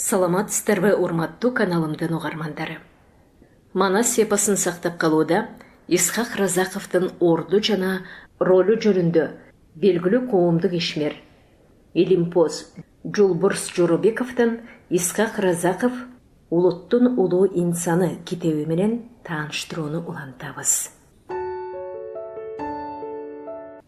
Саламатсыздарбы урматтуу каналымдын угармандары. Манас эпосын сактап калууда Исхак Разаковдун орду жана ролу жөнүндө белгилүү коомдук ишмер Илимпоз Жолборс Жоробековдун Исхак Разаков улуттун улуу инсаны китеби менен тааныштырууну улантабыз.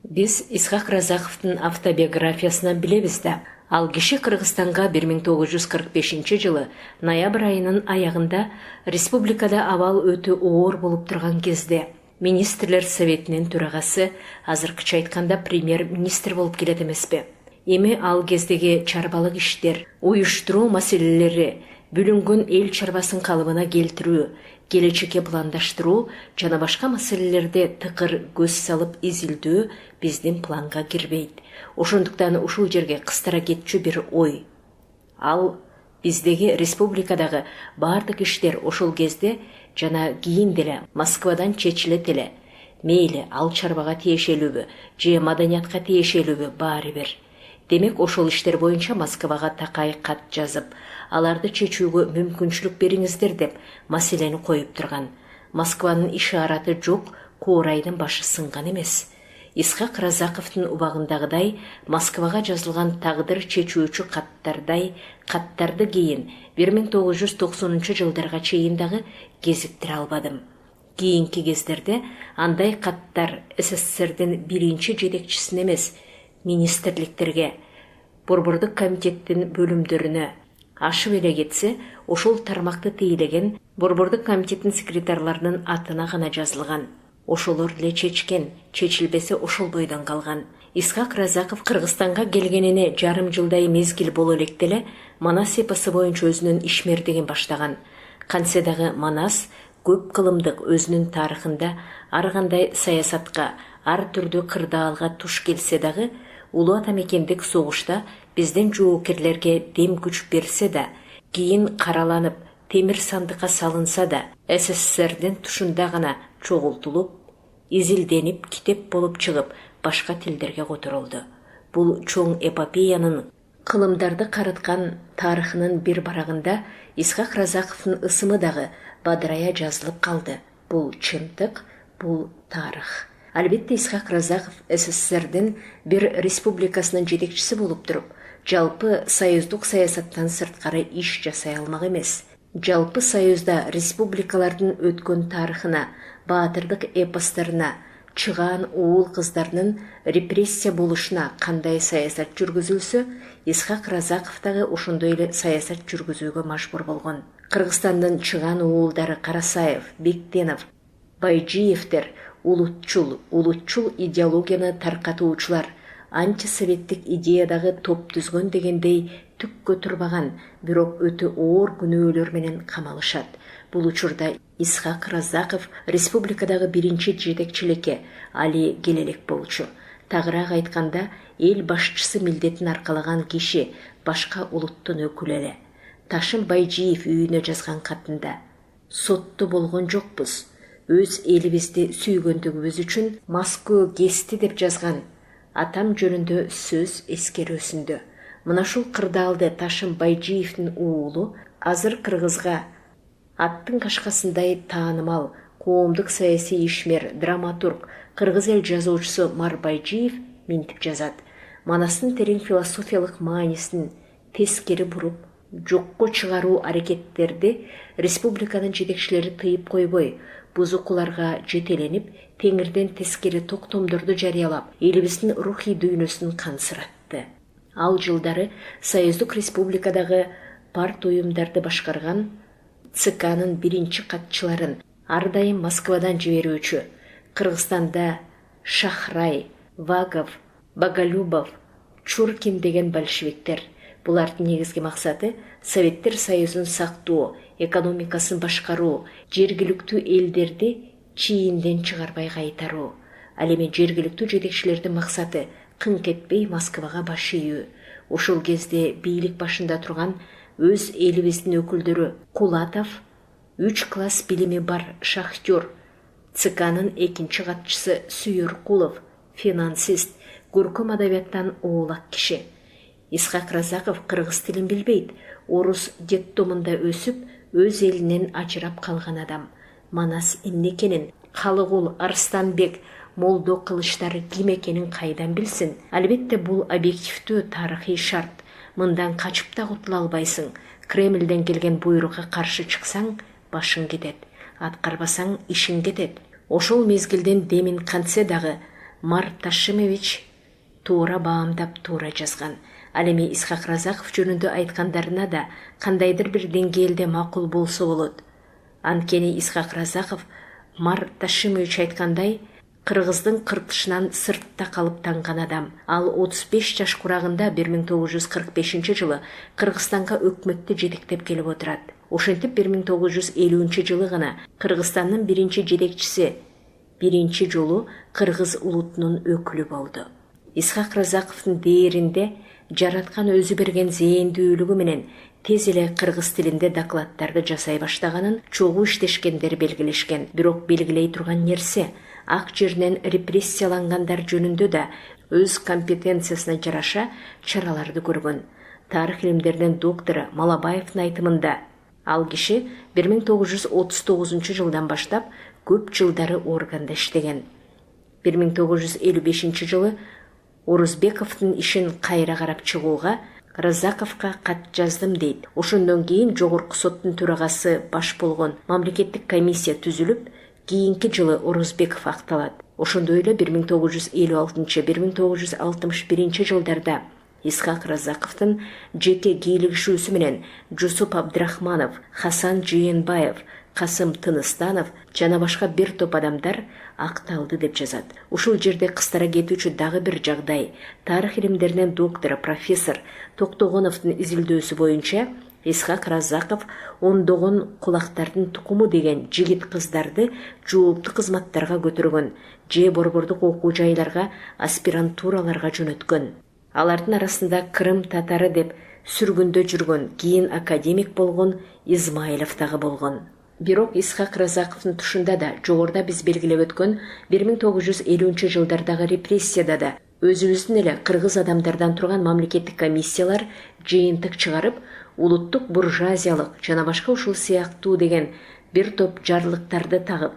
Биз Исхак Разаковдун автобиографиясынан билебиз да, ал киши Кыргызстанга 1945 жылы ноябрь айынын аягында республикада абал өтө оор болуп турган кезде министрлер советинин төрагасы, азыркыча айтканда премьер-министр болуп келет эмеспи. Эми ал кездеги чарбалык иштер, уюштуруу маселелери, бүлүнгөн эл чарбасын калыбына келтирүү, келечекке пландаштыруу жана башка маселелерде тыкыр көз салып изилдөө биздин планга кирбейт. Ошондуктан ушул жерге кыстара кетчү бир ой. Ал биздеги республикадагы бардык иштер ошол кезде жана кийин деле Москвадан чечилет эле. Мейли ал чарбага тиешелүүбү же маданиятка тиешелүүбү баары бир. Демек ошол иштер боюнча Москвага такай кат жазып, аларды чечүүгө мүмкүнчүлүк бериңиздер деп маселени коюп турган. Москванын ишараты жок, Коорайдын башы сынган эмес. Исхак Разаковдун убагындагыдай Москвага жазылган тагдыр чечүүчү каттарды кийин 1990 жылдарга чейин дагы кезиктире албадым. Кийинки кездерде андай каттар СССРдин биринчи жетекчисине эмес, министрликтерге, борбордук комитеттин бөлүмдөрүнө ашып эле кетсе, ошол тармакты тейлеген борбордук комитеттин секретарларынын атына гана жазылган. Ошолор эле чечкен, чечилбесе ошол бойдон калган. Исхак Разаков Кыргызстанга келгенине жарым жылдай мезгил боло электе эле Манас эпосы боюнча өзүнүн ишмердигин баштаган. Кантсе дагы Манас көп кылымдык өзүнүн тарыхында ар кандай саясатка, ар түрдүү кырдаалга туш келсе дагы, улуу ата мекендик согушта биздин жоокерлерге дем күч берсе да, кийин караланып, темир сандыкка салынса да, СССРдин тушунда гана чогултулуп, изилденип, китеп болуп чыгып, башка тилдерге которулду. Бул чоң эпопеянын кылымдарды карыткан тарыхынын бир барагында Исхак Разаковдун ысымы дагы бадырая жазылып калды. Бул чындык, бул тарых. Албетте Исхак Разаков СССРдин бир республикасынын жетекчиси болуп туруп, жалпы союздук саясаттан сырткары иш жасай алмак эмес. Жалпы союзда республикалардын өткөн тарыхына, баатырдык эпостарына, чыгаан уул кыздарынын репрессия болушуна кандай саясат жүргүзүлсө, Исхак Разаков дагы ошондой эле саясат жүргүзүүгө мажбур болгон. Кыргызстандын чыгаан уулдары Карасаев, Бектенов, Байжиевдер улутчул идеологияны таркатуучулар, антисоветтик идеядагы топ түзгөн дегендей түккө турбаган, бирок өтө оор күнөөлөр менен камалышат. Бул учурда Исхак Разаков республикадагы биринчи жетекчиликке али келелек болчу. Тагыраак айтканда, эл башчысы милдетин аркалаган киши башка улуттун өкүлү эле. Ташым Байжиев үйүнө жазган катында: сотту болгон жокпуз. Өз элибизди сүйгөндүгүбүз үчүн Москва кести деп жазган. Атам жөнүндө сөз эскерүүсүндө. Мына ушул кырдаалды Ташым Байжиевдин уулу азыр Кыргызга аттын кашкасындай таанымал коомдук саясий ишмер, драматург, кыргыз эл жазуучусу Мар Байжиев минтип жазат. Манастын терең философиялык маанисин тескери буруп, жокко чыгаруу аракеттерди республиканын жетекчилери тыйып койбой, бузукуларга жетеленип, теңирден тескери токтомдорду жарыялап, элибиздин рухий дүйнөсүн кансыратты. Ал жылдары Союздук республикадагы парт уюмдарды башкарган ЦКнын биринчи катчыларын ар дайым Москвадан жиберүүчү, Кыргызстанда Шахрай, Вагов, Боголюбов, Чуркин деген большевиктер. Булардын негизги максаты Советтер Союзун сактоо, экономикасын башкаруу, жергиликтүү элдерди чийинден чыгарбай кайтаруу. Ал эми жергиликтүү жетекчилердин максаты кыңк этпей Москвага баш ийүү. Ошол кезде бийлик башында турган өз элибиздин өкүлдөрү Кулатов, 3 класс билими бар шахтер, ЦКнын экинчи катчысы Сүйөркулов, финансист, көркөм адабияттан оолак киши. Исхак Разаков кыргыз тилин билбейт. Орус детдомунда өсүп, өз элинен ажырап калган адам. Манас эмне экенин, Халыгул Арстанбек Молдо кылычтары ким экенин кайдан билсин? Албетте бул объективдүү тарыхый шарт. Мындан качып да кутула албайсың. Кремлден келген буйрукка каршы чыксаң, башың кетет. Аткарбасаң, ишиң кетет. Ошол мезгилден Демин кантсе дагы Мар Ташимович туура баамдап туура жазган. Ал эми Исхак Разаков жөнүндө айткандарына да кандайдыр бир деңгээлде макул болсо болот. Анткени Исхак Разаков Мар Ташимович айткандай, кыргыздын кыртышынан сыртта калып танган адам. Ал 35 жаш курагында 1945 жылы Кыргызстанга өкмөттү жетектеп келип отурат. Ошентип 1950 жылы гана Кыргызстандын биринчи жетекчиси, биринчи жолу кыргыз улутунун өкүлү болду. Исхак Разаковдун дээринде жараткан өзү берген зээндүүлүгү менен тез эле кыргыз тилинде докладдарды жасай баштаганын чогуу иштешкендер белгилешкен. Бирок белгилей турган нерсе, ак жеринен репрессиялангандар жөнүндө да өз компетенциясына жараша чараларды көргөн. Тарых илимдеринин доктору Малабаевдин айтымында, ал киши 1939 жылдан баштап көп жылдары органда иштеген. 1955 жылы Орузбековдун ишин кайра карап чыгууга Разаковка кат жаздым дейт. Ошондон кийин жогорку соттун төрагасы баш болгон мамлекеттик комиссия түзүлүп, кийинки жылы Орузбеков акталат. Ошондой эле 1950-1961 жылдарда Исхак Разаковдун жеке кийлигишүүсү менен Жусуп Абдрахманов, Хасан Жыйенбаев, Касым Тыныстанов жана башка бир топ адамдар акталды деп жазат. Ушул жерде кыстара кетүүчү дагы бир жагдай. Тарых илимдеринин доктору профессор Токтогоновдун изилдөөсү боюнча, Исхак Разаков ондогон кулактардын тукуму деген жигит кыздарды жооптуу кызматтарга көтөргөн же борбордук окуу жайларга, аспирантураларга жөнөткөн. Алардын арасында Крым татары деп сүргүндө жүргөн, кийин академик болгон Измайлов дагы болгон. Бирок Исхак Разаковдун тушунда да жогоруда биз белгилеп өткөн 1950 жылдардагы репрессияда да өзүбүздүн эле кыргыз адамдардан турган мамлекеттик комиссиялар жыйынтык чыгарып, улуттук буржуазиялык жана башка ушул сыяктуу деген бир топ жарлыктарды тагып,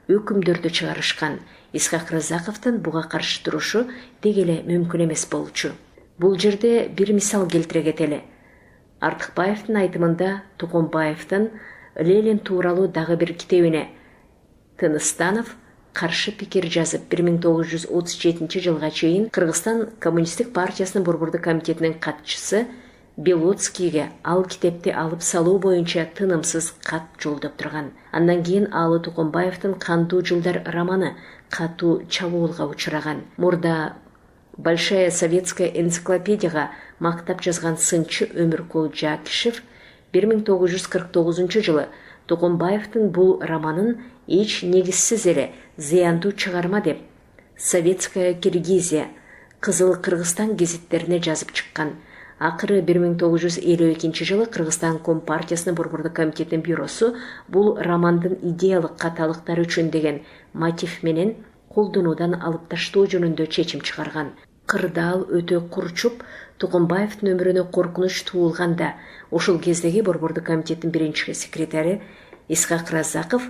өкүмдөрдү чыгарышкан. Исхак Разаковдун буга каршы турушу деги эле мүмкүн эмес болчу. Бул жерде бир мисал келтире кетели. Артыкбаевдин айтымында Тукумбаевдин Ленин тууралуу дагы бир китебине Тыныстанов каршы пикир жазып 1937 жылга чейин Кыргызстан Коммунисттик партиясынын борбордук комитетинин катчысы Белоцкийге ал китепти алып салуу боюнча тынымсыз кат жолдоп турган. Андан кийин Алы Тукумбаевдин Кандуу жылдар романы катуу чабуулга учураган. Мурда Большая советская энциклопедияга мактап жазган сынчы Өмүркул Жакишев 1949 жылы Тукумбаевдин бул романын эч негизсиз эле зыяндуу чыгарма деп Советская Киргизия, Кызыл Кыргызстан гезиттерине жазып чыккан. Акыры 1952 жылы Кыргызстан Компартиясынын борбордук комитетинин бюросу бул романдын идеялык каталыктары үчүн деген мотив менен колдонуудан алып таштоо жөнүндө чечим чыгарган. Кырдаал өтө курчуп, Тукумбаевдин өмүрүнө коркунуч туулганда, ошол кездеги борбордук комитеттин биринчи секретари Исхак Разаков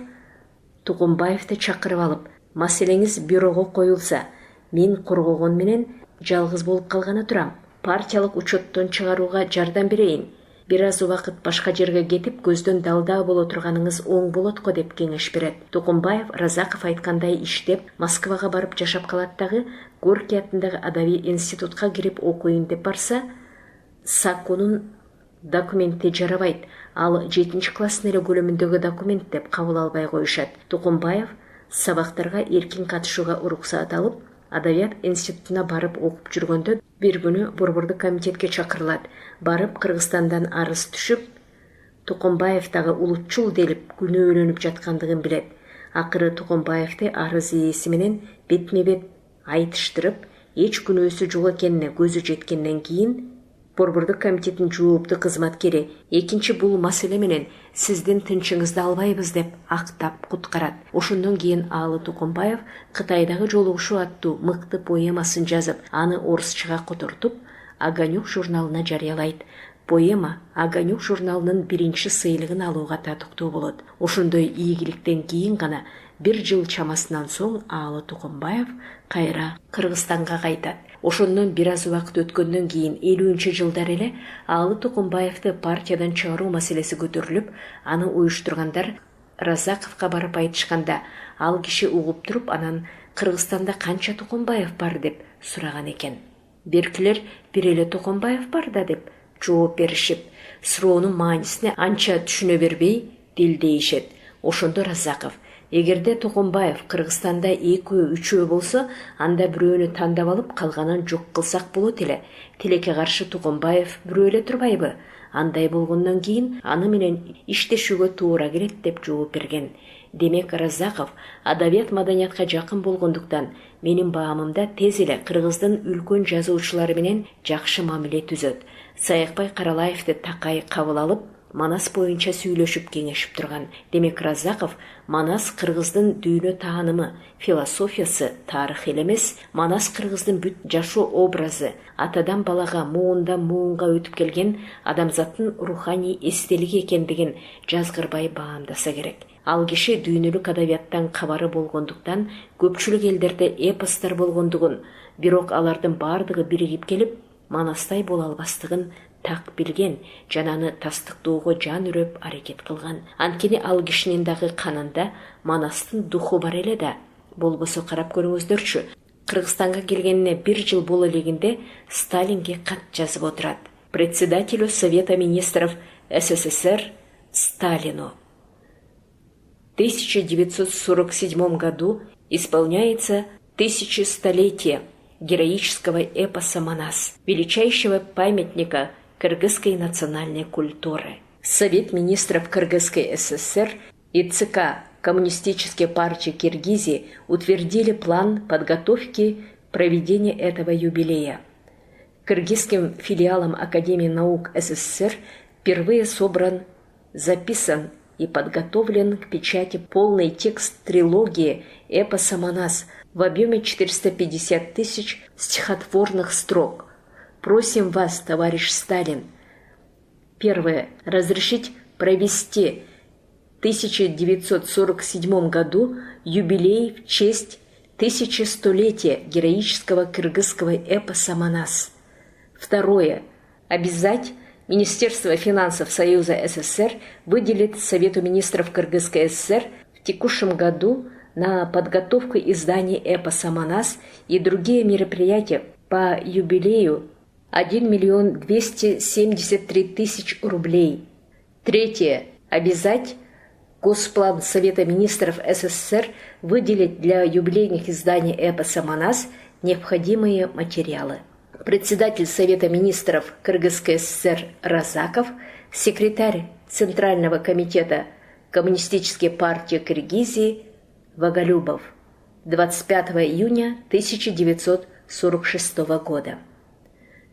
Тукумбаевди чакырып алып, маселеңиз бюрого коюлса, мен коргогон менен жалгыз болуп калганы турам. Партиялык учеттон чыгарууга жардам берейин. Бир аз убакыт башка жерге кетип, көздөн далдаа боло турганыңыз оң болот го деп кеңеш берет. Тукумбаев Разаков айткандай иштеп, Москвага барып жашап калат дагы, Горький атындагы адабий институтка кирип окуйын деп барса, САКУнун документи жарабайт. Ал 7-класстын эле көлөмүндөгү документ деп кабыл албай коюшат. Тукумбаев сабактарга эркин катышууга уруксаат алып, Адабият институтуна барып окуп жүргөндө бир күнү борбордук комитетке чакырылат. Барып Кыргызстандан арыз түшүп, Тукумбаев дагы улутчул делип күнөөлөнүп жаткандыгын билет. Акыры Тукумбаевди арыз ээси менен бетме-бет айтыштырып, эч күнөөсү жок экенине көзү жеткенден кийин борбордук комитеттин жооптуу кызматкери экинчи бул маселе менен сиздин тынчыңызды албайбыз деп актап куткарат. Ошондон кийин Алы Тукумбаев Кытайдагы жолугушуу аттуу мыкты поэмасын жазып, аны орусчага котортуп, Огонек журналына жарыялайды. Поэма Огонек журналынын биринчи сыйлыгын алууга татыктуу болот. Ошондой ийгиликтен кийин гана 1 жыл чамасынан соң Аалы Тукумбаев кайра Кыргызстанга кайтат. Ошондон бир аз убакыт өткөндөн кийин 50-жылдар эле Аалы Тукумбаевди партиядан чыгаруу маселеси көтөрүлүп, аны уюштургандар Разаковго барып айтышканда, ал киши угуп туруп, анан Кыргызстанда канча Тукумбаев бар деп сураган экен. Беркилер бир эле Тукумбаев бар да деп жооп беришип, суроонун маанисине анча түшүнө бербей дилдейишет. Ошондо Разаков: эгерде Тукумбаев Кыргызстанда 2-3 болсо, анда бирөөнү тандап алып калганын жок кылсак болот эле. Тилекке каршы Тукумбаев бирөө эле турбайбы? Андай болгондон кийин аны менен иштешүүгө туура келет деп жооп берген. Демек Разаков адабият маданиятка жакын болгондуктан менин баамымда тез эле Кыргыздын үлкөн жазуучулары менен жакшы мамиле түзөт. Саякбай Каралаевди такай кабыл алып, Манас боюнча сүйлөшүп кеңешип турган. Демек Разаков Манас Кыргыздын дүйнө таанымы, философиясы, тарых эле эмес, Манас Кыргыздын бүт жашоо образы, атадан балага, муундан муунга өтүп келген адамзаттын руханий эстелиги экендигин жазгырбай баамдаса керек. Ал киши дүйнөлүк адабияттан кабары болгондуктан, көпчүлүк элдерде эпостор болгондугун, бирок алардын бардыгы биригип келип, Манастай боло албастыгын так билген, жананы тастыктоого жан үрөп аракет кылган. Анткени ал кишинин дагы канында Манастын духу бар эле да. Болбосо карап көрүңүздөрчү. Кыргызстанга келгенине 1 жыл боло элегинде Сталинге кат жазып отурат. Председателю Совета министров СССР Сталину. В 1947 году исполняется 1100-летие героического эпоса «Манас», величайшего памятника кыргызской национальной культуры. Совет министров Кыргызской ССР и ЦК Коммунистической партии Киргизии утвердили план подготовки проведения этого юбилея. Кыргызским филиалом Академии наук СССР впервые собран, записан и подготовлен к печати полный текст трилогии эпоса «Манас» в объеме 450 тысяч стихотворных строк. Просим вас, товарищ Сталин, первое, разрешить провести в 1947 году юбилей в честь 1100-летия героического кыргызского эпоса «Манас». Второе, обязать Министерство финансов Союза СССР выделит Совету министров Кыргызской ССР в текущем году на подготовку издания эпоса «Манас» и другие мероприятия по юбилею 1 273 000 рублей. Третье. Обязать Госплан Совета министров СССР выделить для юбилейных изданий эпоса «Манас» необходимые материалы. Председатель Совета министров Кыргызской ССР Разаков, секретарь Центрального комитета Коммунистической партии Киргизии Вагалюбов. 25 июня 1946 года.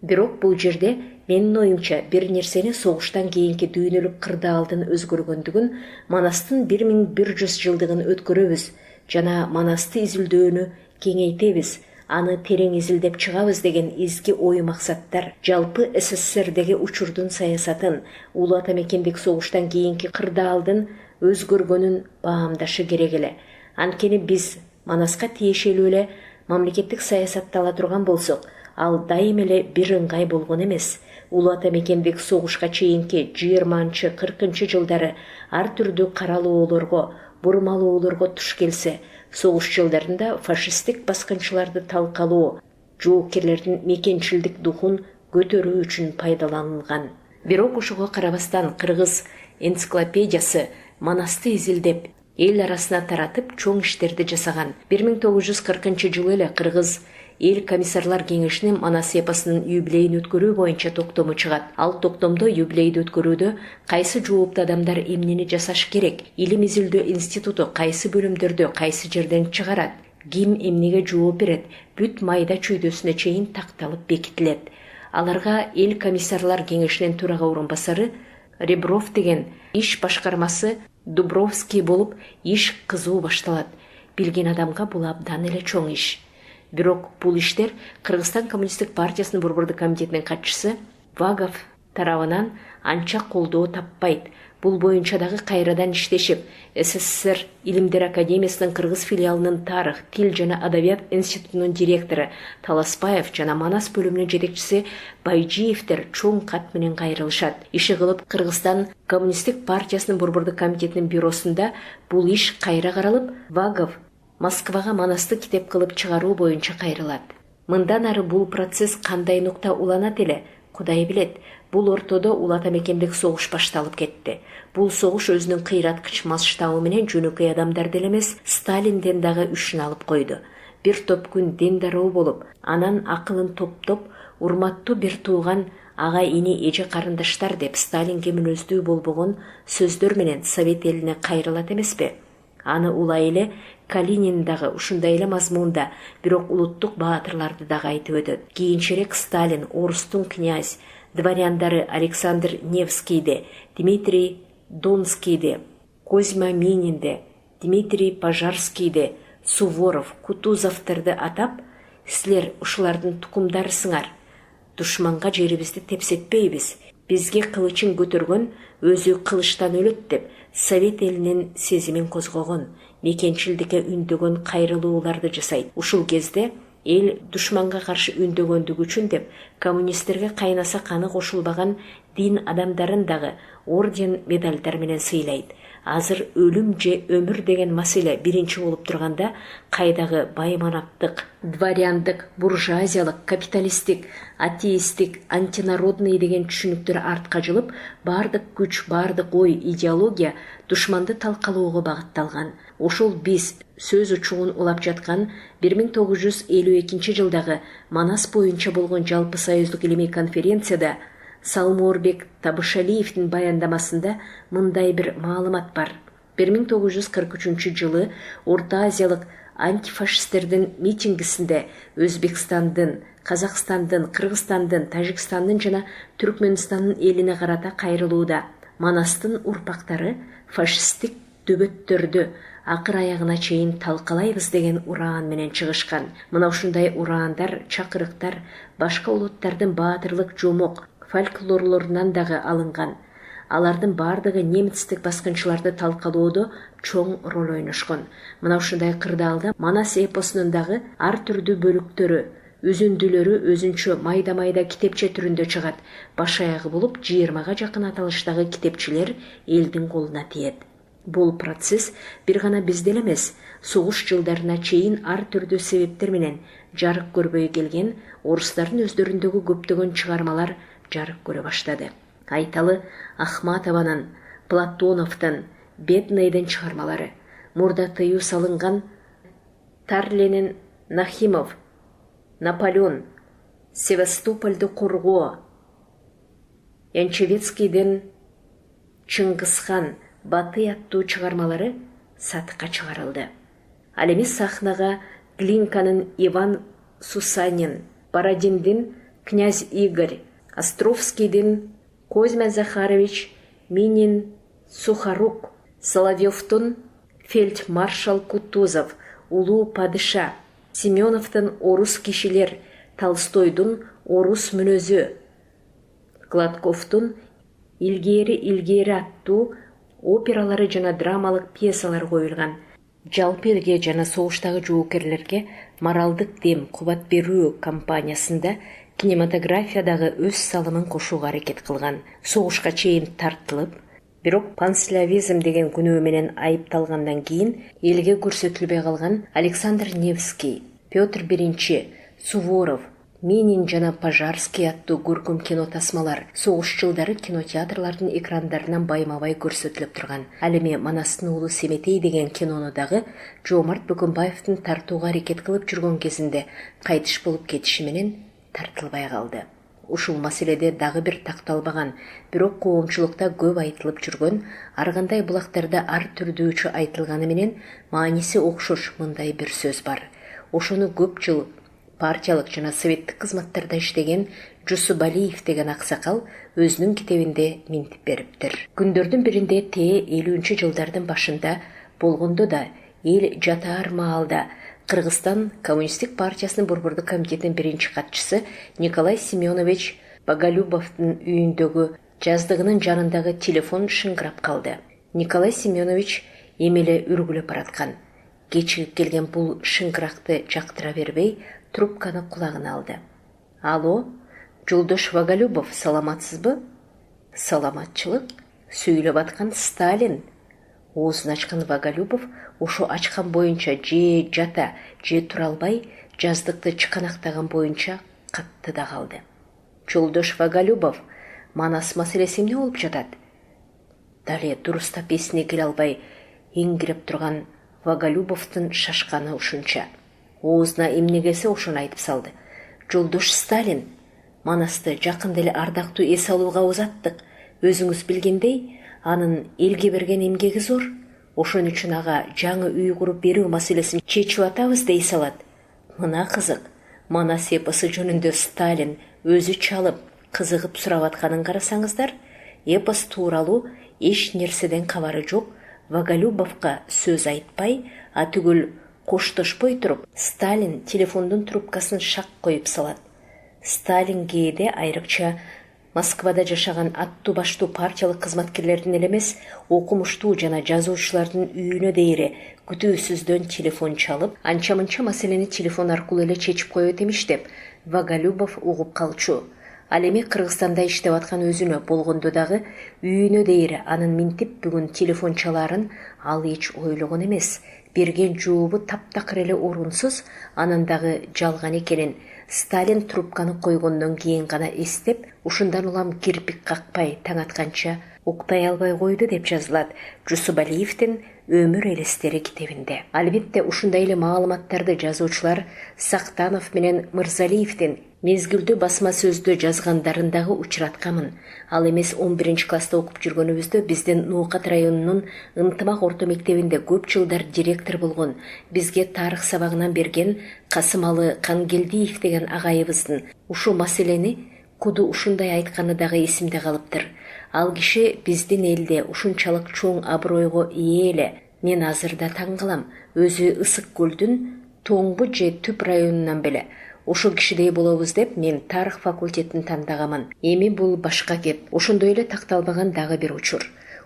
Бирок бул жерде менин оюмча бир нерсени согуштан кийинки дүйнөлүк кырдаалдын өзгөргөндүгүн, Манастын 1100 жылдыгын өткөрөбүз жана Манасты изилдөөнү кеңейтебиз, аны терең изилдеп чыгабыз деген изги ой максаттар жалпы СССРдеги учурдун саясатын, улуу ата мекендик согуштан кийинки кырдаалдын өзгөргөнүн баамдашы керек эле. Анткени биз Манаска тиешелүү эле мамлекеттик саясатты ала турган болсок, ал дайым эле бир ыңгай болгон эмес. Улуу ата мекендик согушка чейинки 20-40 жылдары ар түрдүү каралоолорго, бурмалоолорго туш келсе, согуш жылдарында фашисттик баскынчыларды талкалоо, жоокерлердин мекенчилдик духун көтөрүү үчүн пайдаланылган. Бирок ошого карабастан кыргыз энциклопедиясы Манасты изилдеп, эл арасына таратып чоң иштерди жасаган. 1940 жылы эле кыргыз эл комиссарлар кеңешинин Манас эпосунун юбилейин өткөрүү боюнча токтому чыгат. Ал токтомдо юбилейди өткөрүүдө кайсы жооптуу адамдар эмнени жасаш керек, илим изилдөө институту кайсы бөлүмдөрдө кайсы жерден чыгарат, ким эмнеге жооп берет, бүт майда чүйдөсүнө чейин такталып бекитилет. Аларга эл комиссарлар кеңешинин төрага орун басары Ребров деген иш башкармасы Дубровский болуп, иш кызуу башталат. Билген адамга бул абдан эле чоң иш. Бирок бул иштер Кыргызстан Коммунисттик партиясынын Борбордук комитетинин катчысы Вагов тарабынан анча колдоо таппайт. Бул боюнча дагы кайрадан иштешип, СССР Илимдер академиясынын Кыргыз филиалынын Тарых, Тил жана Адабият институтунун директору Таласпаев жана Манас бөлүмүнүн жетекчиси Байжиевтер чоң кат менен кайрылышат. Иши кылып Кыргызстан Коммунисттик партиясынын Борбордук комитетинин бюросунда бул иш кайра каралып, Вагов Москвага Манасты китеп кылып чыгаруу боюнча кайрылат. Мындан ары бул процесс кандай нукта уланат эле, Кудай билет. Бул ортодо улата мекендик согуш башталып кетти. Бул согуш өзүнүн кыйраткыч масштабы менен жөнөкөй адамдарды эле эмес, Сталинден дагы үчүн алып койду. Бир топ күн дендароо болуп, анан акылын топтоп, урматтуу бир тууган, ага ини эже карындаштар деп Сталинге мүнөздүү болбогон сөздөр менен Совет элине кайрылат эмеспи? Аны улай эле Калинин дагы ушундай эле мазмунда, бирок улуттук баатырларды дагы айтып өтөт. Кийинчерээк Сталин орустун князь, дворяндары Александр Невскийди, Дмитрий Донскийди, Козьма Мининди, Дмитрий Пожарскийди, Суворов, Кутузовдорду атап, силер ушулардын тукумдарысыңар. Душманга жерибизди тепсетпейбиз. Бизге кылычын көтөргөн өзү кылычтан өлөт деп Совет элинин сезимин козгогон, мекенчилдикке үндөгөн кайрылууларды жасайт. Ушул кезде эл душманга каршы үндөгөндүгү үчүн деп коммунисттерге кайнаса каны кошулбаган дин адамдарын дагы орден медальдар менен сыйлайт. Азыр өлүм же өмүр деген маселе биринчи болуп турганда, кайдагы байманаптык, дворяндык, буржуазиялык, капиталисттик, атеисттик, антинародный деген түшүнүктөр артка жылып, бардык күч, бардык ой, идеология душманды талкалоого багытталган. Ошол биз сөз учугун улап жаткан 1952 жылдагы Манас боюнча болгон жалпы союздук илимий конференцияда Салморбек Табышалиевдин баяндамасында мындай бир маалымат бар. 1943 жылы Орто Азиялык антифашисттердин митингисинде Өзбекстандын, Казакстандын, Кыргызстандын, Тажикстандын жана Түркмөнстандын элине карата кайрылууда Манастын урпактары фашисттик дөбөттөрдү акыр аягына чейин талкалайбыз деген ураан менен чыгышкан. Мына ушундай ураандар, чакырыктар башка улуттардын баатырлык жомок фольклорлорунан дагы алынган. Алардын бардыгы немецтик баскынчыларды талкалоодо чоң роль ойношкон. Мына ушундай кырдаалда Манас эпосунун дагы ар түрдүү бөлүктөрү, үзүндүлөрү өзүнчө майда-майда китепче түрүндө чыгат. Баш аягы болуп 20га жакын аталыштагы китепчилер элдин колуна тиет. Бул процесс бир гана бизде эле эмес, согуш жылдарына чейин ар түрдүү себептер менен жарык көрбөй келген орустардын өздөрүндөгү көптөгөн чыгармалар жарык көрө баштады. Айталы Ахматованын, Платоновдун, Бедныйдын чыгармалары, мурда тыюу салынган Тарленин, Нахимов, Наполеон, Севастополду коргоо, Янчевецкийдин Чыңгызхан, Батый аттуу чыгармалары сатыкка чыгарылды. Ал эми сахнага Глинканын Иван Сусанин, Бородиндин Князь Игорь, Островскийдин Козьма Захарович, Минин Сухарук, Соловьевдун Фельдмаршал Кутузов, Улуу Падыша, Семеновдун Орус кишилер, Толстойдун Орус мүнөзү, Гладковдун Илгери аттуу опералары жана драмалык пьесалар коюлган. Жалпы элге жана согуштагы жоокерлерге моралдык дем кубат берүү кампаниясында кинематографиядагы өз салымын кошууга аракет кылган. Согушка чейин тартылып, бирок панславизм деген күнөө менен айыпталгандан кийин элге көрсөтүлбөй калган Александр Невский, Петр I, Суворов, Минин жана Пожарский аттуу көркөм кино тасмалар согуш жылдары кинотеатрлардын экрандарынан байма-бай көрсөтүлүп турган. Ал эми Манастын уулу Семетей деген кинону дагы Жоомарт Бөкөнбаевдин тартууга аракет кылып жүргөн кезинде кайтыш болуп кетиши менен тартылбай калды. Ушул маселеде дагы бир такталбаган, бирок коомчулукта көп айтылып жүргөн ар кандай булактарда ар түрдүүчө айтылганы менен мааниси окшош мындай бир сөз бар. Ошону көп жыл партиялык жана советтик кызматтарда иштеген Жусубалиев деген аксакал өзүнүн китебинде минтип бериптир. Күндөрдүн биринде 50-жылдардын башында болгондо да эл жатаар маалда Кыргызстан Коммунистик партиясынын борбордук комитетинин биринчи катчысы Николай Семенович Боголюбовдун үйүндөгү жаздыгынын жанындагы телефон шыңгырап калды. Николай Семенович эмеле үргүлөп бараткан. Кечигип келген бул шыңгыракты жактыра бербей, трубканы кулагына алды. Алло, Жолдош Боголюбов, саламатсызбы? Саламатчылык, сүйлөп аткан Сталин. Оозун ачкан Боголюбов ошо ачкан боюнча же жата, же тура албай, жаздыкты чыканактаган боюнча катты да калды. Жолдош Боголюбов, Манас маселеси эмне болуп жатат? Дале дурустап эсине келе албай эңгирип турган Боголюбовдун шашканы ушунча. Оозуна эмне келсе ошону айтып салды. Жолдош Сталин, Манасты жакында эле ардактуу эс алууга узаттык. Өзүңүз билгендей, анын элге берген эмгеги зор. Ошон үчүн ага жаңы үй куруп берүү маселесин чечип атабыз дей салат. Мына кызык, Манас эпосу жөнүндө Сталин өзү чалып, кызыгып сурап атканын карасаңыздар, эпос тууралуу эч нерседен кабары жок. Боголюбовго сөз айтпай, түгүл коштошпой туруп, Сталин телефондун трубкасын шак коюп салат. Сталин кээде айрыкча Москвада жашаган аттуу баштуу партиялык кызматкерлердин эле эмес, окумуштуу жана жазуучулардын үйүнө дейре күтүүсүздөн телефон чалып, анча-мынча маселени телефон аркылуу эле чечип коет эмиш деп Боголюбов угуп калчу. Ал эми Кыргызстанда иштеп аткан өзүнө болгондо дагы үйүнө дейре анын минтип бүгүн телефон чалаарын ал эч ойлогон эмес. Берген жообу таптакыр эле орунсуз, анын дагы жалган экенин Сталин трубканы койгондон кийин гана эстеп, ушундан улам кирпик какпай таң атканча уктай албай койду деп жазылат Жусупалиевдин Өмүр элестери китебинде. Албетте ушундай эле маалыматтарды жазуучулар Сактанов менен Мырзалиевдин мезгилдүү басма сөздө жазгандарындагы учураткамын. Ал эмес 11-класста окуп жүргөнүбүздө биздин Ноокат районунун Ынтымак орто мектебинде көп жылдар директор болгон, бизге тарых сабагынан берген Касымалы Кангелдиев деген агайыбыздын ушу маселени куду ушундай айтканы дагы эсимде калыптыр. Ал киши биздин элде ушунчалык чоң абройго ээ эле. Мен азыр да таң калам. Өзү Ысык көлдүн Тоңбу же Түп районунан беле. Ошол кишидей болобуз деп мен тарых факультетин тандагамын. Эми бул башка кеп. Ошондой эле такталбаган дагы бир учур.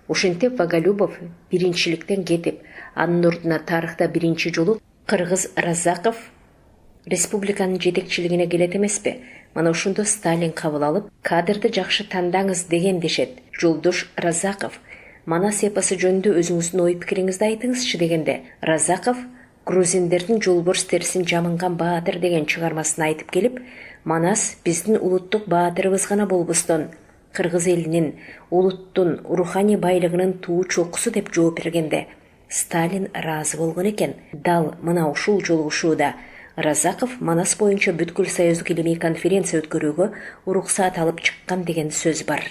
Ошентип Боголюбов биринчиликтен кетип, анын ордуна тарыхта биринчи жолу Кыргыз Разаков республиканын жетекчилигине келет эмеспи? Мана ошондо Сталин кабыл алып, кадрды жакшы тандаңыз деген дешет. Жолдош Разаков, Манас эпосу жөнүндө өзүңүздүн ой пикириңизди айтыңызчы дегенде, Разаков грузиндердин жолборс терисин жамынган баатыр деген чыгармасын айтып келип, Манас биздин улуттук баатырыбыз гана болбостон, кыргыз элинин, улуттун руханий байлыгынын туу чокусу деп жооп бергенде, Сталин ыраазы болгон экен. Дал мына ушул жолугушууда Разаков Манас боюнча бүткүл союздук илимий конференция өткөрүүгө уруксаат алып чыккан деген сөз бар.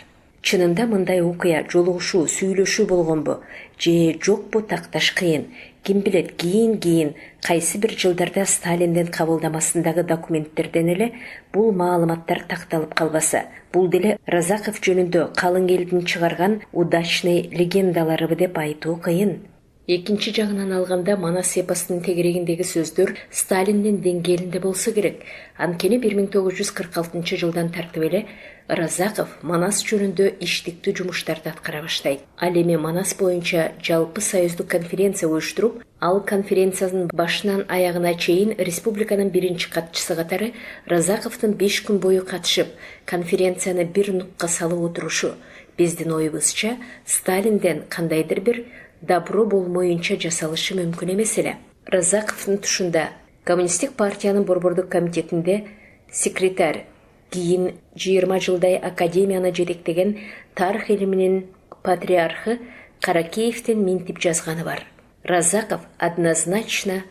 Чынында мындай окуя, жолугушуу, сүйлөшүү болгонбу же жокпу такташ кыйын. Ким билет, кийин кайсы бир жылдарда Сталиндин кабылдамасындагы документтерден эле бул маалыматтар такталып калбаса, бул деле Разаков жөнүндө калың элдин чыгарган удачный легендаларыбы деп айтуу кыйын. Экинчи жагынан алганда Манас эпосунун тегерегиндеги сөздөр Сталиндин деңгээлинде болсо керек. Анткени 1946 жылдан тартып эле Разаков Манас жөнүндө иштиктүү жумуштарды аткара баштайт. Ал эми Манас боюнча жалпы союздук конференция уюштуруп, ал конференциянын башынан аягына чейин республиканын биринчи катчысы катары Разаковдун 5 күн бою катышып, конференцияны бир нукка салып отурушу биздин оюбузча Сталинден кандайдыр бир добро болмоюнча жасалышы мүмкүн эмес эле. Разаковдун тушунда Коммунистик партиянын борбордук комитетинде секретарь, кийин 20 жылдай академияны жетектеген тарых илиминин патриархы Каракеевдин минтип жазганы бар. Разаков однозначно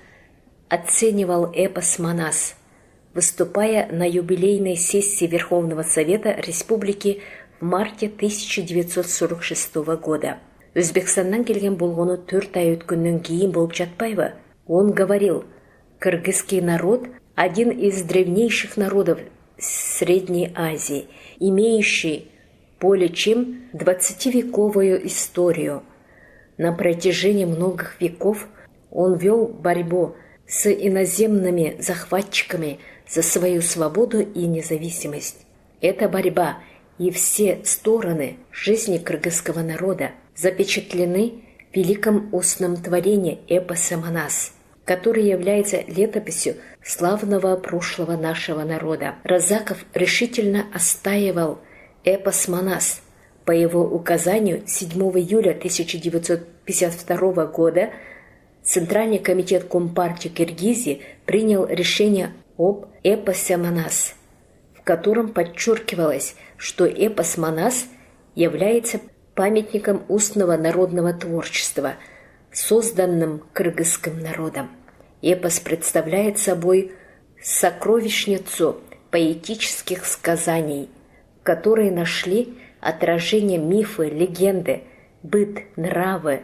оценивал эпос Манас, выступая на юбилейной сессии Верховного Совета Республики в марте 1946 года. Өзбекстандан келген болгону 4 ай өткөндөн кийин болуп жатпайбы? Он говорил: кыргызский народ – один из древнейших народов Средней Азии, имеющий более чем 20-вековую историю. На протяжении многих веков он вел борьбу с иноземными захватчиками за свою свободу и независимость. Это борьба, и все стороны жизни кыргызского народа запечатлены в великом устном творении эпоса «Манас», который является летописью славного прошлого нашего народа. Разаков решительно отстаивал эпос «Манас». По его указанию 7 июля 1952 года Центральный комитет Компартии Киргизии принял решение об эпосе «Манас», в котором подчеркивалось, что эпос «Манас» является памятником устного народного творчества, созданным кыргызским народом. Эпос представляет собой сокровищницу поэтических сказаний, которые нашли отражение мифы, легенды, быт, нравы,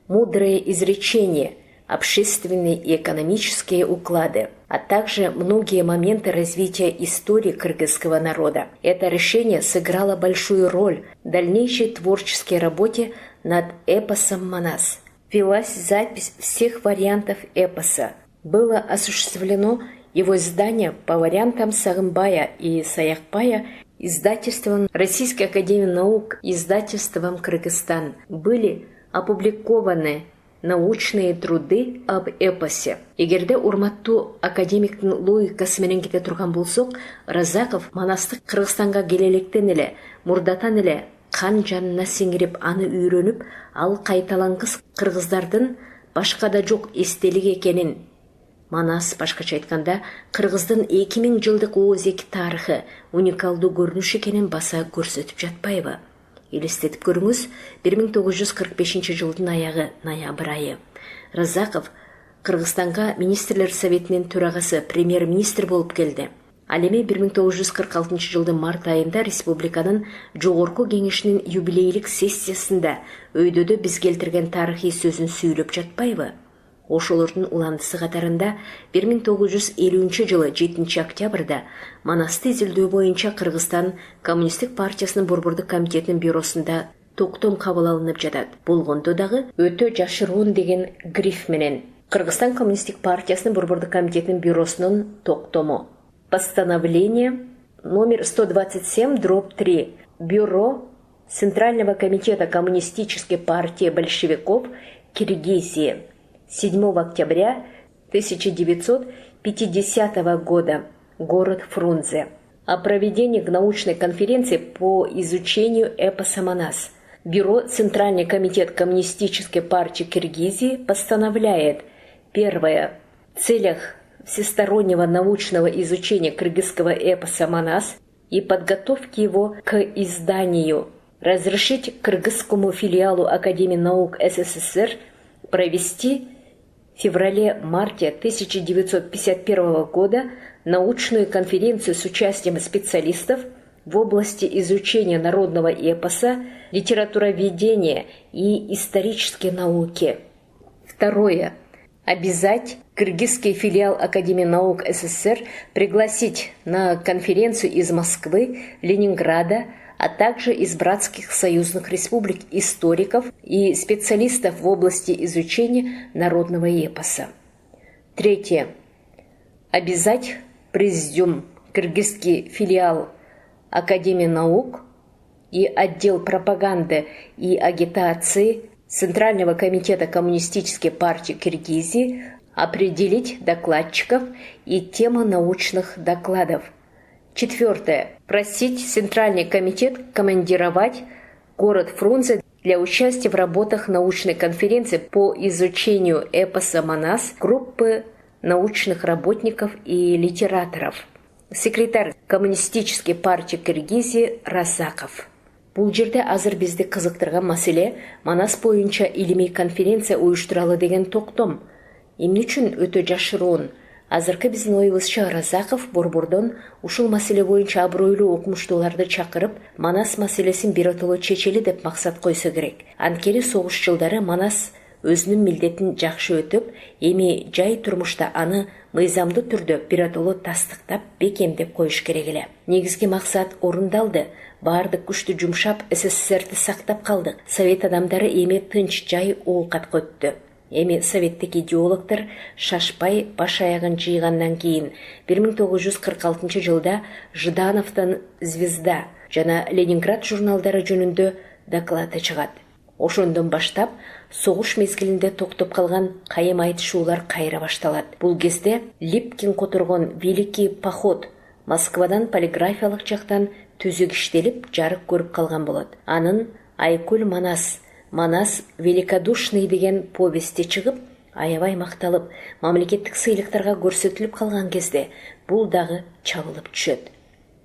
мудрые изречения, общественные и экономические уклады, а также многие моменты развития истории кыргызского народа. Это решение сыграло большую роль в дальнейшей творческой работе над эпосом «Манас». Велась запись всех вариантов эпоса. Было осуществлено его издание по вариантам Сагымбая и Саякбая издательством Российской академии наук, издательством Кыргызстан. Были опубликованы научные труды об эпосе. Егерде урматтуу академиктин логикасы менен кете турган болсок, Разаков Манастык Кыргызстанга келелектен эле, мурдатан эле кан жанына сиңирип аны үйрөнүп, ал кайталангыс кыргыздардын башкада жок эстелиги экенин, Манас, башкача айтканда, кыргыздын 2000 жылдык ооз-эки тарыхы уникалдуу көрүнүш экенин баса көрсөтүп жатпайбы? Элестетип көрүңүз, 1945 жылдын аягы ноябрь айы. Разаков Кыргызстанга министрлер советинин төрагасы, премьер-министр болуп келди. Ал эми 1946 жылдын март айында республиканын жогорку кеңешинин юбилейлик сессиясында өйдөдө биз келтирген тарыхый сөзүн сүйлөп жатпайбы? Ошолордун уландысы катарында 1950 жылы 7 октябрда Манасты изилдөө боюнча Кыргызстан Коммунисттик партиясынын Борбордук комитетинин бюросунда токтом кабыл алынып жатат. Болгондо дагы өтө жашыруун деген гриф менен Кыргызстан Коммунисттик партиясынын Борбордук комитетинин бюросунун токтому. Постановление номер 127/3 Бюро Центрального комитета Коммунистической партии большевиков Киргизии 7 октября 1950 года, город Фрунзе, о проведении научной конференции по изучению эпоса «Манас». Бюро Центральный комитет Коммунистической партии Киргизии постановляет: первое. В целях всестороннего научного изучения кыргызского эпоса «Манас» и подготовки его к изданию разрешить кыргызскому филиалу Академии наук СССР провести в феврале-марте 1951 года научную конференцию с участием специалистов в области изучения народного эпоса, литературоведения и исторической науки. Второе. Обязать кыргызский филиал Академии наук СССР пригласить на конференцию из Москвы, Ленинграда, а также из братских союзных республик историков и специалистов в области изучения народного эпоса. Третье. Обязать президиум, кыргызский филиал Академии наук и отдел пропаганды и агитации Центрального комитета Коммунистической партии Киргизии определить докладчиков и темы научных докладов. Четвертое. Просить Центральный комитет командировать город Фрунзе для участия в работах научной конференции по изучению эпоса «Манас» группы научных работников и литераторов. Секретарь Коммунистической партии Киргизии Разаков. Бул жерде азыр бизди кызыктырган маселе Манас боюнча илимий конференция уюштуралы деген токтом. Эмне үчүн өтө жашыруун? Азыркы биздин оюбузча Разаков борбордон ушул маселе боюнча абройлуу окумуштууларды чакырып, Манас маселесин биротоло чечели деп максат койсо керек. Анткени согуш жылдары Манас өзүнүн милдетин жакшы өтүп, эми жай турмушта аны мыйзамдуу түрдө биротоло тастыктап, бекемдеп коюш керек эле. Негизги максат орундалды. Баардык күчтү жумшап, СССРди сактап калдык. Совет адамдары эми тынч, жай оокатка өттү. Эми советтик идеологтар шашпай баш аягын жийгандан кийин 1946 жылда Ждановдон «Звезда» жана Ленинград журналдары жөнүндө доклады чыгат. Ошондон баштап согуш мезгилинде токтоп калган кайым айтышуулар кайра башталат. Бул кезде Липкин которгон «Великий поход» Москвадан полиграфиялык жактан түзүк иштелип, жарык көрүп калган болот. Анын «Айкөл Манас», «Манас великодушный» деген повести чыгып, аябай макталып, мамлекеттик сыйлыктарга көрсөтүлүп калган кезде бул дагы чабылып түшөт.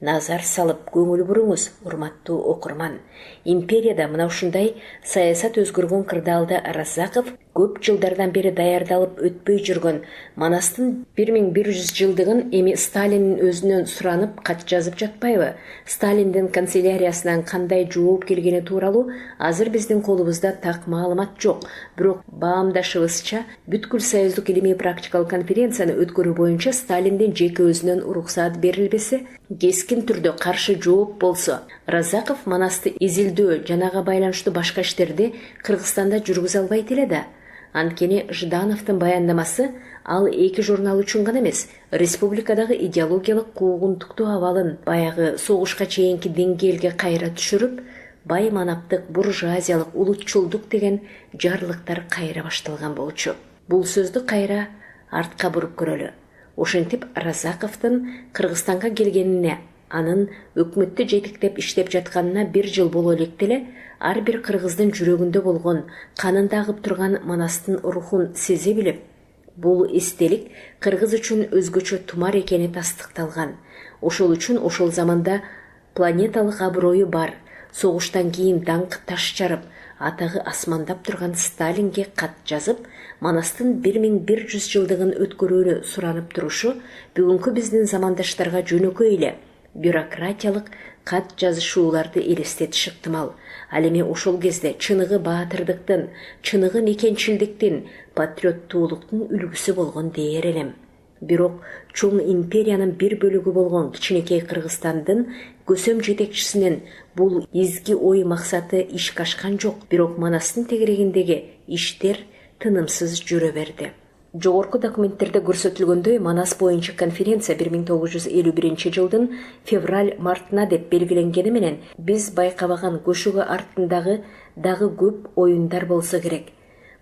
Назар салып көңүл буруңуз, урматтуу окурман. Империяда мына ушундай саясат өзгөргөн кырдаалда Разаков көп жылдардан бери даярдалып өтпөй жүргөн Манастын 1100 жылдыгын эми Сталиндин өзүнөн суранып кат жазып жатпайбы? Сталиндин канцеляриясынан кандай жооп келгени тууралуу азыр биздин колубузда так маалымат жок. Бирок баамдашыбызча бүткүл союздук илимий практикалык конференцияны өткөрүү боюнча Сталиндин жеке өзүнөн уруксаат берилбесе, кескин түрдө каршы жооп болсо, Разаков Манасты изилдөө жанага байланыштуу башка иштерди Кыргызстанда жүргүзө албайт эле да. Анткени Ждановдун баяндамасы ал эки журнал үчүн гана эмес, республикадагы идеологиялык куугунтуктуу абалын баягы согушка чейинки деңгээлге кайра түшүрүп, бай манаптык буржуазиялык улутчулдук деген жарлыктар кайра башталган болчу. Бул сөздү кайра артка буруп көрөлү. Ошентип Разаковдун Кыргызстанга келгенине, анын өкмөттү жетектеп иштеп жатканына 1 жыл боло электе эле, ар бир кыргыздын жүрөгүндө болгон, канында агып турган Манастын рухун сезе билип, бул эстелик кыргыз үчүн өзгөчө тумар экени тастыкталган. Ошол үчүн ошол заманда планеталык аброю бар, согуштан кийин даңк таш жарып, атагы асмандап турган Сталинге кат жазып, Манастын 1100 жылдыгын өткөрүүнү суранып турушу бүгүнкү биздин замандаштарга жөнөкөй эле бюрократиялык кат жазышууларды элестетиши ыктымал. Ал эми ошол кезде чыныгы баатырдыктын, чыныгы мекенчилдиктин, патриоттуулуктун үлгүсү болгон дээр элем. Бирок чоң империянын бир бөлүгү болгон кичинекей Кыргызстандын көсөм жетекчисинин бул изги ой максаты ишке ашкан жок. Бирок Манастын тегерегиндеги иштер тынымсыз жүрө берди. Жогорку документтерде көрсөтүлгөндөй, Манас боюнча конференция 1951 жылдын февраль-мартына деп белгиленгени менен, биз байкабаган көшөгө артындагы дагы көп оюндар болсо керек.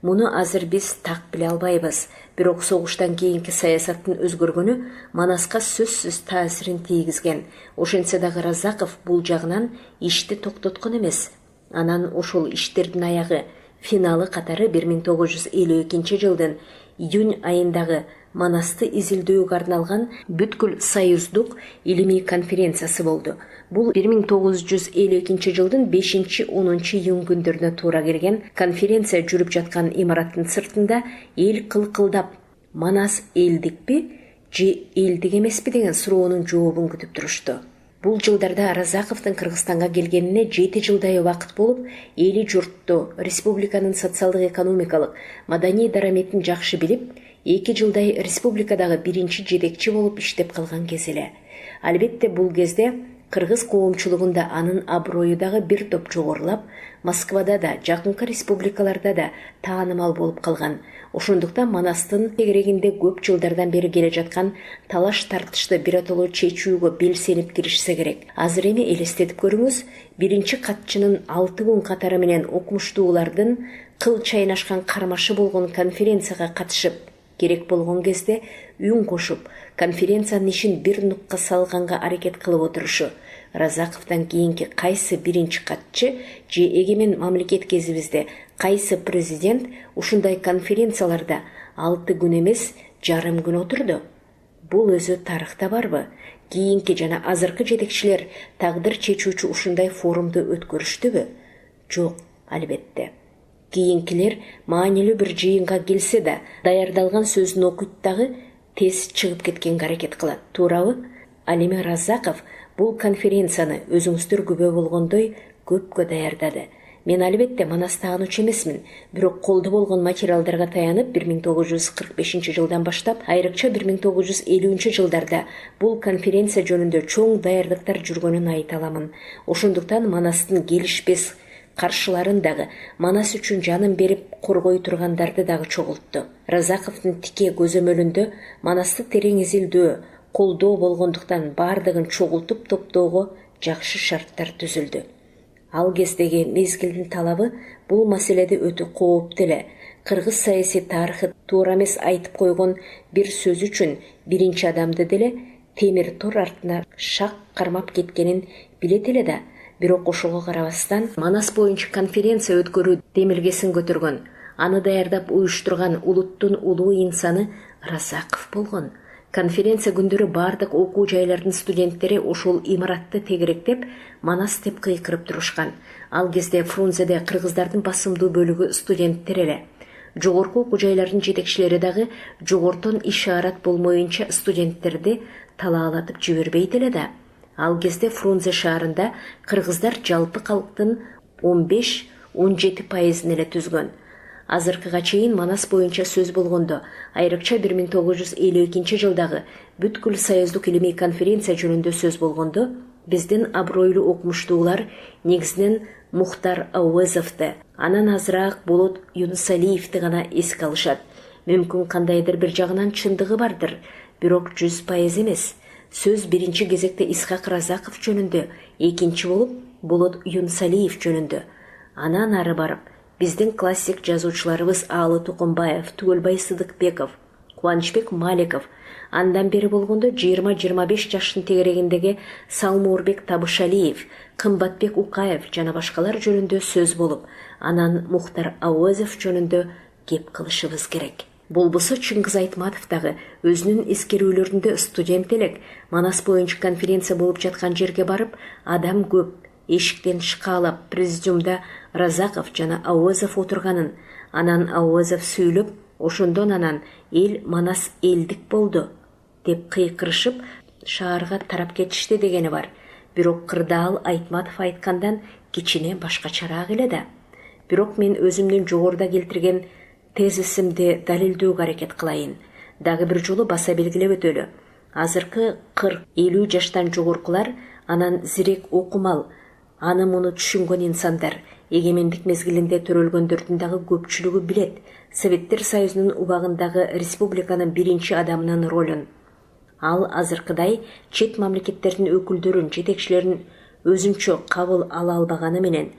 Муну азыр биз так биле албайбыз. Бирок согуштан кийинки саясаттын өзгөргөнү Манаска сөзсүз таасирин тийгизген. Ошентсе дагы Разаков бул жагынан ишти токтоткон эмес. Анан ошол иштердин аягы, финалы катары 1952 жылдын июнь айындагы Манасты изилдөөгө арналган бүткүл союздук илимий конференциясы болду. Бул 1952 жылдын 5-10 июнь күндөрүнө туура келген. Конференция жүрүп жаткан имараттын сыртында эл кылкылдап, Манас элдикпи же элдик эмеспи деген суроонун жообун күтүп турушту. Бул жылдарда Разаковдун Кыргызстанга келгенине 7 жылдай убакыт болуп, эли журтту, республиканын социалдык-экономикалык, маданий дараметин жакшы билип, 2 жылдай республикадагы биринчи жетекчи болуп иштеп калган кез эле. Албетте бул кезде кыргыз коомчулугунда анын аброю дагы бир топ жогорулап, Москвада да, жакынкы республикаларда да таанымал болуп калган. Ошондуктан Манастын тегерегинде көп жылдардан бери келе жаткан талаш тартышты биротоло чечүүгө белсенип киришсе керек. Азыр эми элестетип көрүңүз, биринчи катчынын 6 күн катары менен окумуштуулардын кыл чайнашкан кармашы болгон конференцияга катышып, керек болгон кезде үн кошуп, конференциянын ишин бир нукка салганга аракет кылып отурушу. Разаковдон кийинки кайсы биринчи катчы же эгемен мамлекет кезибизде кайсы президент ушундай конференцияларда 6 күн эмес, жарым күн отурду? Бул өзү тарыхта барбы? Кийинки жана азыркы жетекчилер тагдыр чечүүчү ушундай форумду өткөрүштүбү? Жок, албетте. Кийинкилер маанилүү бир жыйынга келсе да, даярдалган сөзүн окуйт дагы тез чыгып кеткенге аракет кылат, туурабы? Ал эми Разаков бул конференцияны өзүңүздөр күбө болгондой көпкө даярдады. Мен албетте Манасты таануучу эмесмин, бирок колдо болгон материалдарга таянып 1945 жылдан баштап, айрыкча 1950 жылдарда бул конференция жөнүндө чоң даярдыктар жүргөнүн айта аламын. Ошондуктан Манастын келишпес каршыларын дагы, Манас үчүн жанын берип коргой тургандарды дагы чогултту. Разаковдун тике көзөмөлүндө Манасты терең изилдөө, колдоо болгондуктан бардыгын чогултуп топтоого жакшы шарттар түзүлдү. Ал кездеги мезгилдин талабы бул маселеде өтө кооптуу эле. Кыргыз саясий тарыхы туура эмес айтып койгон бир сөз үчүн биринчи адамды деле темир тор артына шак кармап кеткенин билет эле да, бирок ошого карабастан Манас боюнча конференция өткөрүү демилгесин көтөргөн, аны даярдап уюштурган улуттун улуу инсаны Разаков болгон. Конференция күндөрү бардык окуу жайлардын студенттери ошол имаратты тегеректеп, Манас деп кыйкырып турушкан. Ал кезде Фрунзеде кыргыздардын басымдуу бөлүгү студенттер эле. Жогорку окуу жайлардын жетекчилери дагы жогортон ишарат болмоюнча студенттерди талаалатып жибербейт эле да. Ал кезде Фрунзе шаарында кыргыздар жалпы калктын 15-17% эле түзгөн. Азыркыга чейин Манас боюнча сөз болгондо, айрыкча 1952 жылдагы бүткүл союздук илимий конференция жөнүндө сөз болгондо, биздин абройлуу окумуштуулар негизинен Мухтар Ауэзовду, анан азыраак Болот Юнусалиевди гана эске алышат. Мүмкүн кандайдыр бир жагынан чындыгы бардыр, бирок 100% эмес. Сөз биринчи кезекте Исхак Разаков жөнүндө, экинчи болуп Болот Юнусалиев жөнүндө. Анан ары барып, биздин классик жазуучуларыбыз Аалы Токонбаев, Түгөлбай Сыдыкбеков, Кубанычбек Маликов, андан бери болгондо 20-25 жаштын тегерегиндеги Салмуурбек Табышалиев, Кымбатбек Укаев жана башкалар жөнүндө сөз болуп, анан Мухтар Ауэзов жөнүндө кеп кылышыбыз керек. Болбосо Чыңгыз Айтматов дагы өзүнүн эскерүүлөрүндө студент элек Манас боюнча конференция болуп жаткан жерге барып, адам көп, эшиктен шкаалап президиумда Разаков жана Ауэзов отурганын, анан Ауэзов сүйлөп, ошондон анан эл Манас элдик болду деп кыйкырышып, шаарга тарап кетишти дегени бар. Бирок Кырдаал Айтматов айткандан кичине башкачараак эле да. Бирок мен өзүмдүн жогоруда келтирген тезисимди далилдөөгө аракет кылайын. Дагы бир жолу баса белгилеп өтөлү. Азыркы 40-50 жаштан жогоркулар анан зирек окумал, аны муну түшүнгөн инсандар, эгемендик мезгилинде төрөлгөндөрдүн дагы көпчүлүгү билет Советтер Союзунун убагындагы республиканын биринчи адамынын ролун. Ал азыркыдай чет мамлекеттердин өкүлдөрүн, жетекчилерин өзүнчө кабыл ала албаганы менен,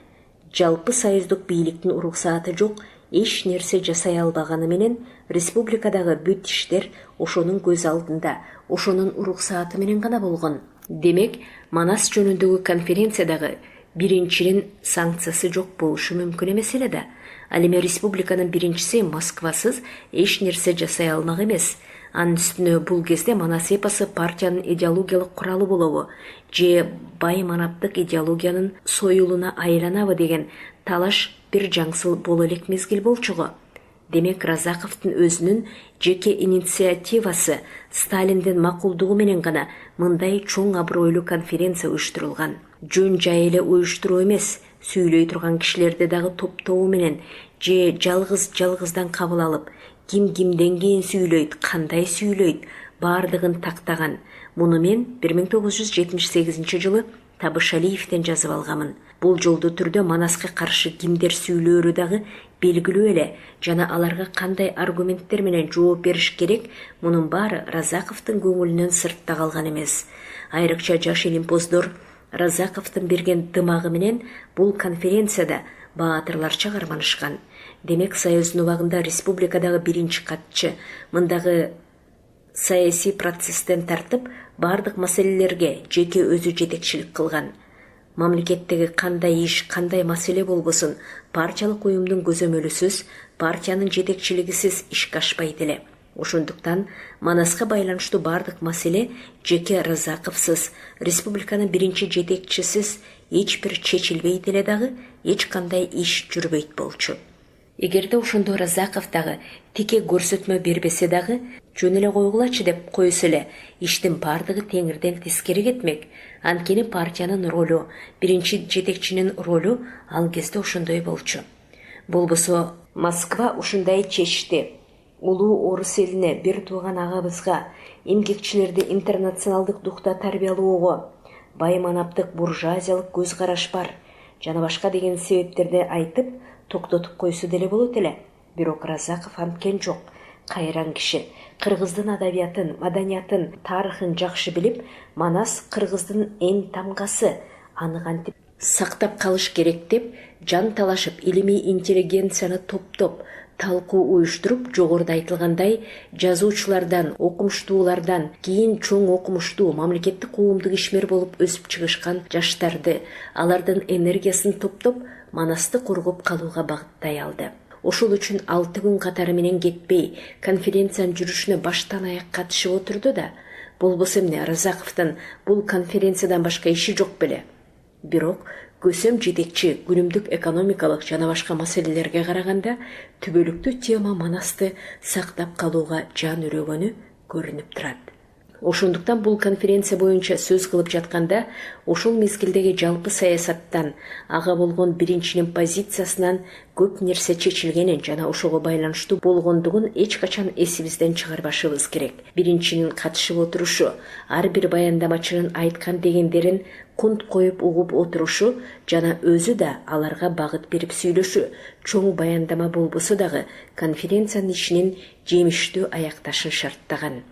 жалпы союздук бийликтин уруксааты жок эч нерсе жасай албаганы менен, республикадагы бүт иштер ошонун көз алдында, ошонун уруксааты менен гана болгон. Демек, Манас жөнүндөгү конференциядагы биринчинин санкциясы жок болушу мүмкүн эмес эле да. Ал эми республиканын биринчиси Москвасыз эч нерсе жасай алмак эмес. Анын үстүнө бул кезде Манас эпосу партиянын идеологиялык куралы болобу, же бай манаптык идеологиянын союлуна айланабы деген талаш бир жаңсыл боло элек мезгил болчуго. Демек, Разаковдун өзүнүн жеке инициативасы Сталиндин макулдугу менен гана мындай чоң абройлуу конференция уюштурулган. Жөн жай эле уюштуруу эмес, сүйлөй турган кишилерди дагы топтоо менен же жалгыздан кабыл алып, ким кимден кийин сүйлөйт, кандай сүйлөйт, бардыгын тактаган. Муну мен 1978 жылы Табышалиевден жазып алганмын. Бул жолдуу түрдө Манаска каршы кимдер сүйлөөрү дагы белгилүү эле, жана аларга кандай аргументтер менен жооп бериш керек, мунун баары Разаковдун көңүлүнөн сыртта калган эмес. Айрыкча жаш илимпоздор Разаковдун берген дымагы менен бул конференцияда баатырларча карманышкан. Демек, Союздун убагында республикадагы биринчи катчы мындагы саясий процесстен тартып, бардык маселелерге жеке өзү жетекчилик кылган. Мамлекеттеги кандай иш, кандай маселе болбосун, партиялык уюмдун көзөмөлүсүз, партиянын жетекчилигисиз ишке ашпайт эле. Ошондуктан Манаска байланыштуу бардык маселе жеке Разаковсыз, республиканын биринчи жетекчисиз эч бир чечилбейт эле дагы, эч кандай иш жүрбөйт болчу. Эгерде ошондо Разаков дагы тике көрсөтмө бербесе дагы, жөн эле койгулачы деп койсо эле, иштин бардыгы теңирден тескери кетмек. Анткени партиянын ролу, биринчи жетекчинин ролу ал кезде ошондой болчу. Болбосо Москва ушундай чечти. Улуу орус элине, бир тууган агабызга, эмгекчилерди интернационалдык духта тарбиялоого, бай манаптык буржуазиялык көз караш бар. жана башка деген себептерди айтып токтотуп койсо деле болот эле. Бирок Разаков анткен жок. Кайран киши. Кыргыздын адабиятын, маданиятын, тарыхын жакшы билип, Манас кыргыздын эң тамгасы. Аны кантип сактап калыш керек деп жан талашып, илимий интеллигенцияны топтоп, талкуу уюштуруп, жогоруда айтылгандай жазуучулардан, окумуштуулардан кийин чоң окумуштуу мамлекеттик коомдук ишмер болуп өсүп чыгышкан жаштарды, алардын энергиясын топтоп, Манасты коргоп калууга багыттай алды. Ошол үчүн 6 күн катары менен кетпей конференциянын жүрүшүнө баштан аяк катышып отурду да. Болбосо эмне, Разаковдун бул конференциядан башка иши жок беле. Бирок көсөм жетекчи күнүмдүк экономикалык жана башка маселелерге караганда түбөлүктүү тема Манасты сактап калууга жан үрөгөнү көрүнүп турат. Ошондуктан бул конференция боюнча сөз кылып жатканда ошол мезгилдеги жалпы саясаттан, ага болгон биринчинин позициясынан көп нерсе чечилгенин жана ошого байланыштуу болгондугун эч качан эсибизден чыгарбашыбыз керек. Биринчинин катышып отурушу, ар бир баяндамачынын айткан дегендерин кунт коюп угуп отурушу жана өзү да аларга багыт берип сүйлөшү чоң баяндама болбосо дагы конференциянын ишинин жемиштүү аякташын шарттаган.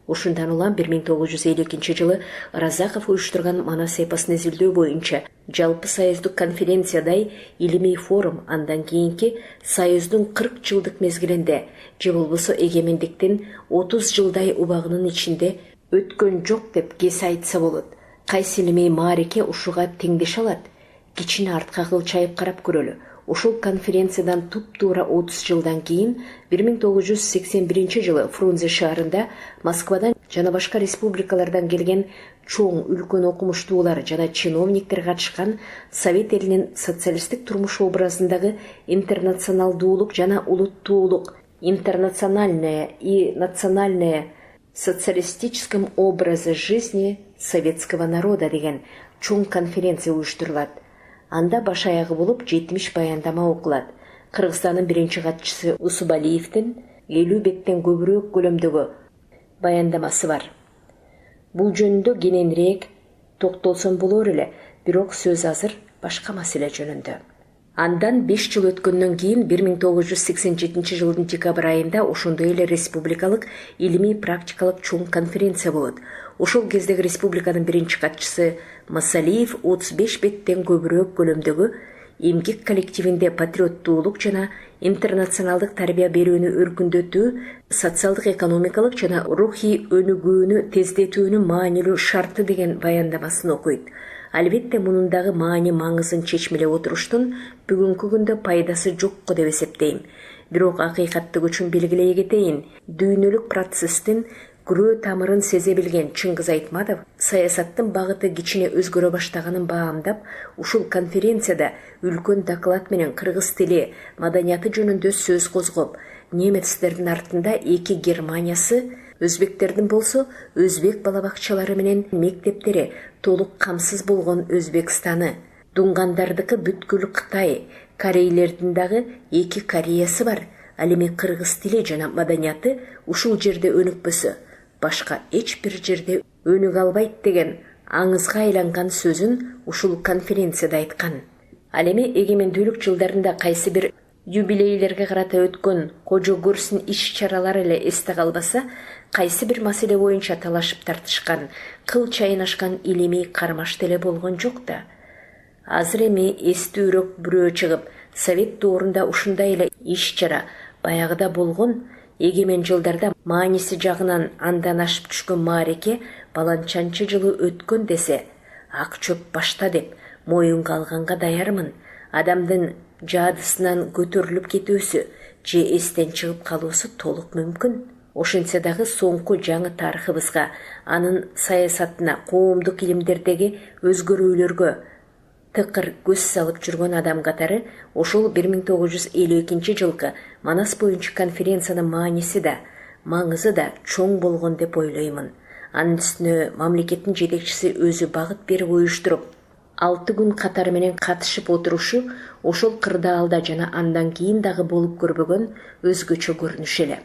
Ушундан улам 1952 жылы Разаков уюштурган Манас эпосун изилдөө боюнча жалпы союздук конференциядай илимий форум, андан кийинки союздун 40 жылдык мезгилинде же болбосо эгемендиктин 30 жылдай убагынын ичинде өткөн жок деп кесе айтса болот. Кайсы илимий маареке ушуга теңдеше алат? Кичине артка кылчайып карап көрөлү. Ошол конференциядан туп-туура 30 жылдан кийин 1981 жылы Фрунзе шаарында Москвадан жана башка республикалардан келген чоң үлкөн окумуштуулар жана чиновниктер катышкан Совет элинин социалисттик турмуш образындагы интернационалдуулук жана улуттуулук, интернациональное и национальное социалистическом образе жизни советского народа деген чоң конференция уюштурулат. Анда баш аягы болуп 70 баяндама окулат. Кыргызстандын биринчи катчысы Усубалиевдин 50 беттен көбүрөөк көлөмдөгү баяндамасы бар. Бул жөнүндө кененирээк токтолсом болор эле, бирок сөз азыр башка маселе жөнүндө. Андан 5 жыл өткөндөн кийин 1987 жылдын декабрь айында ошондой эле республикалык илимий практикалык чоң конференция болот. Ошол кездеги республиканын биринчи катчысы Масалиев 35 беттен көбүрөөк көлөмдөгү эмгек коллективинде патриоттуулук жана интернационалдык тарбия берүүнү өркүндөтүү, социалдык экономикалык жана рухий өнүгүүнү тездетүүнүн маанилүү шарты деген баяндамасын окуйт. Албетте мунун дагы маани маңызын чечмелеп отуруштун бүгүнкү күндө пайдасы жокко деп эсептейм. Бирок акыйкаттык үчүн белгилей кетейин, дүйнөлүк процесстин күрөө тамырын сезе билген Чыңгыз Айтматов саясаттын багыты кичине өзгөрө баштаганын баамдап, ушул конференцияда үлкөн доклад менен кыргыз тили, маданияты жөнүндө сөз козгоп, немецтердин артында эки Германиясы, өзбектердин болсо өзбек балабакчалары менен мектептери толук камсыз болгон Өзбекстаны, дунгандардыкы бүткүл Кытай, корейлердин дагы эки Кореясы бар. Ал эми кыргыз тили жана маданияты ушул жерде өнүкпөсө, башка эч бир жерде өнүк албайт деген аңызга айланган сөзүн ушул конференцияда айткан. Ал эми эгемендүүлүк жылдарында кайсы бир юбилейлерге карата өткөн кожо көрсүн иш-чаралар эле эсте калбаса, кайсы бир маселе боюнча талашып тартышкан, кыл чайнашкан илимий кармаш деле болгон жок да. Азыр эми эстүүрөөк бирөө чыгып, Совет доорунда ушундай эле иш-чара баягыда болгон, эгемен жылдарда мааниси жагынан андан ашып түшкөн маареке баланчанчы жылы өткөн десе, ак чөп башта деп моюнга алганга даярмын. Адамдын жаадысынан көтөрүлүп кетүүсү же эстен чыгып калуусу толук мүмкүн. Ошентсе дагы соңку жаңы тарыхыбызга, анын саясатына, коомдук илимдердеги өзгөрүүлөргө тыкыр көз салып жүргөн адам катары ошол 1952 жылкы Манас боюнча конференциянын мааниси да, маңызы да чоң болгон деп ойлоймун. Анын үстүнө мамлекеттин жетекчиси өзү багыт берип уюштуруп, 6 күн катары менен катышып отурушу ошол кырдаалда жана андан кийин дагы болуп көрбөгөн өзгөчө көрүнүш эле.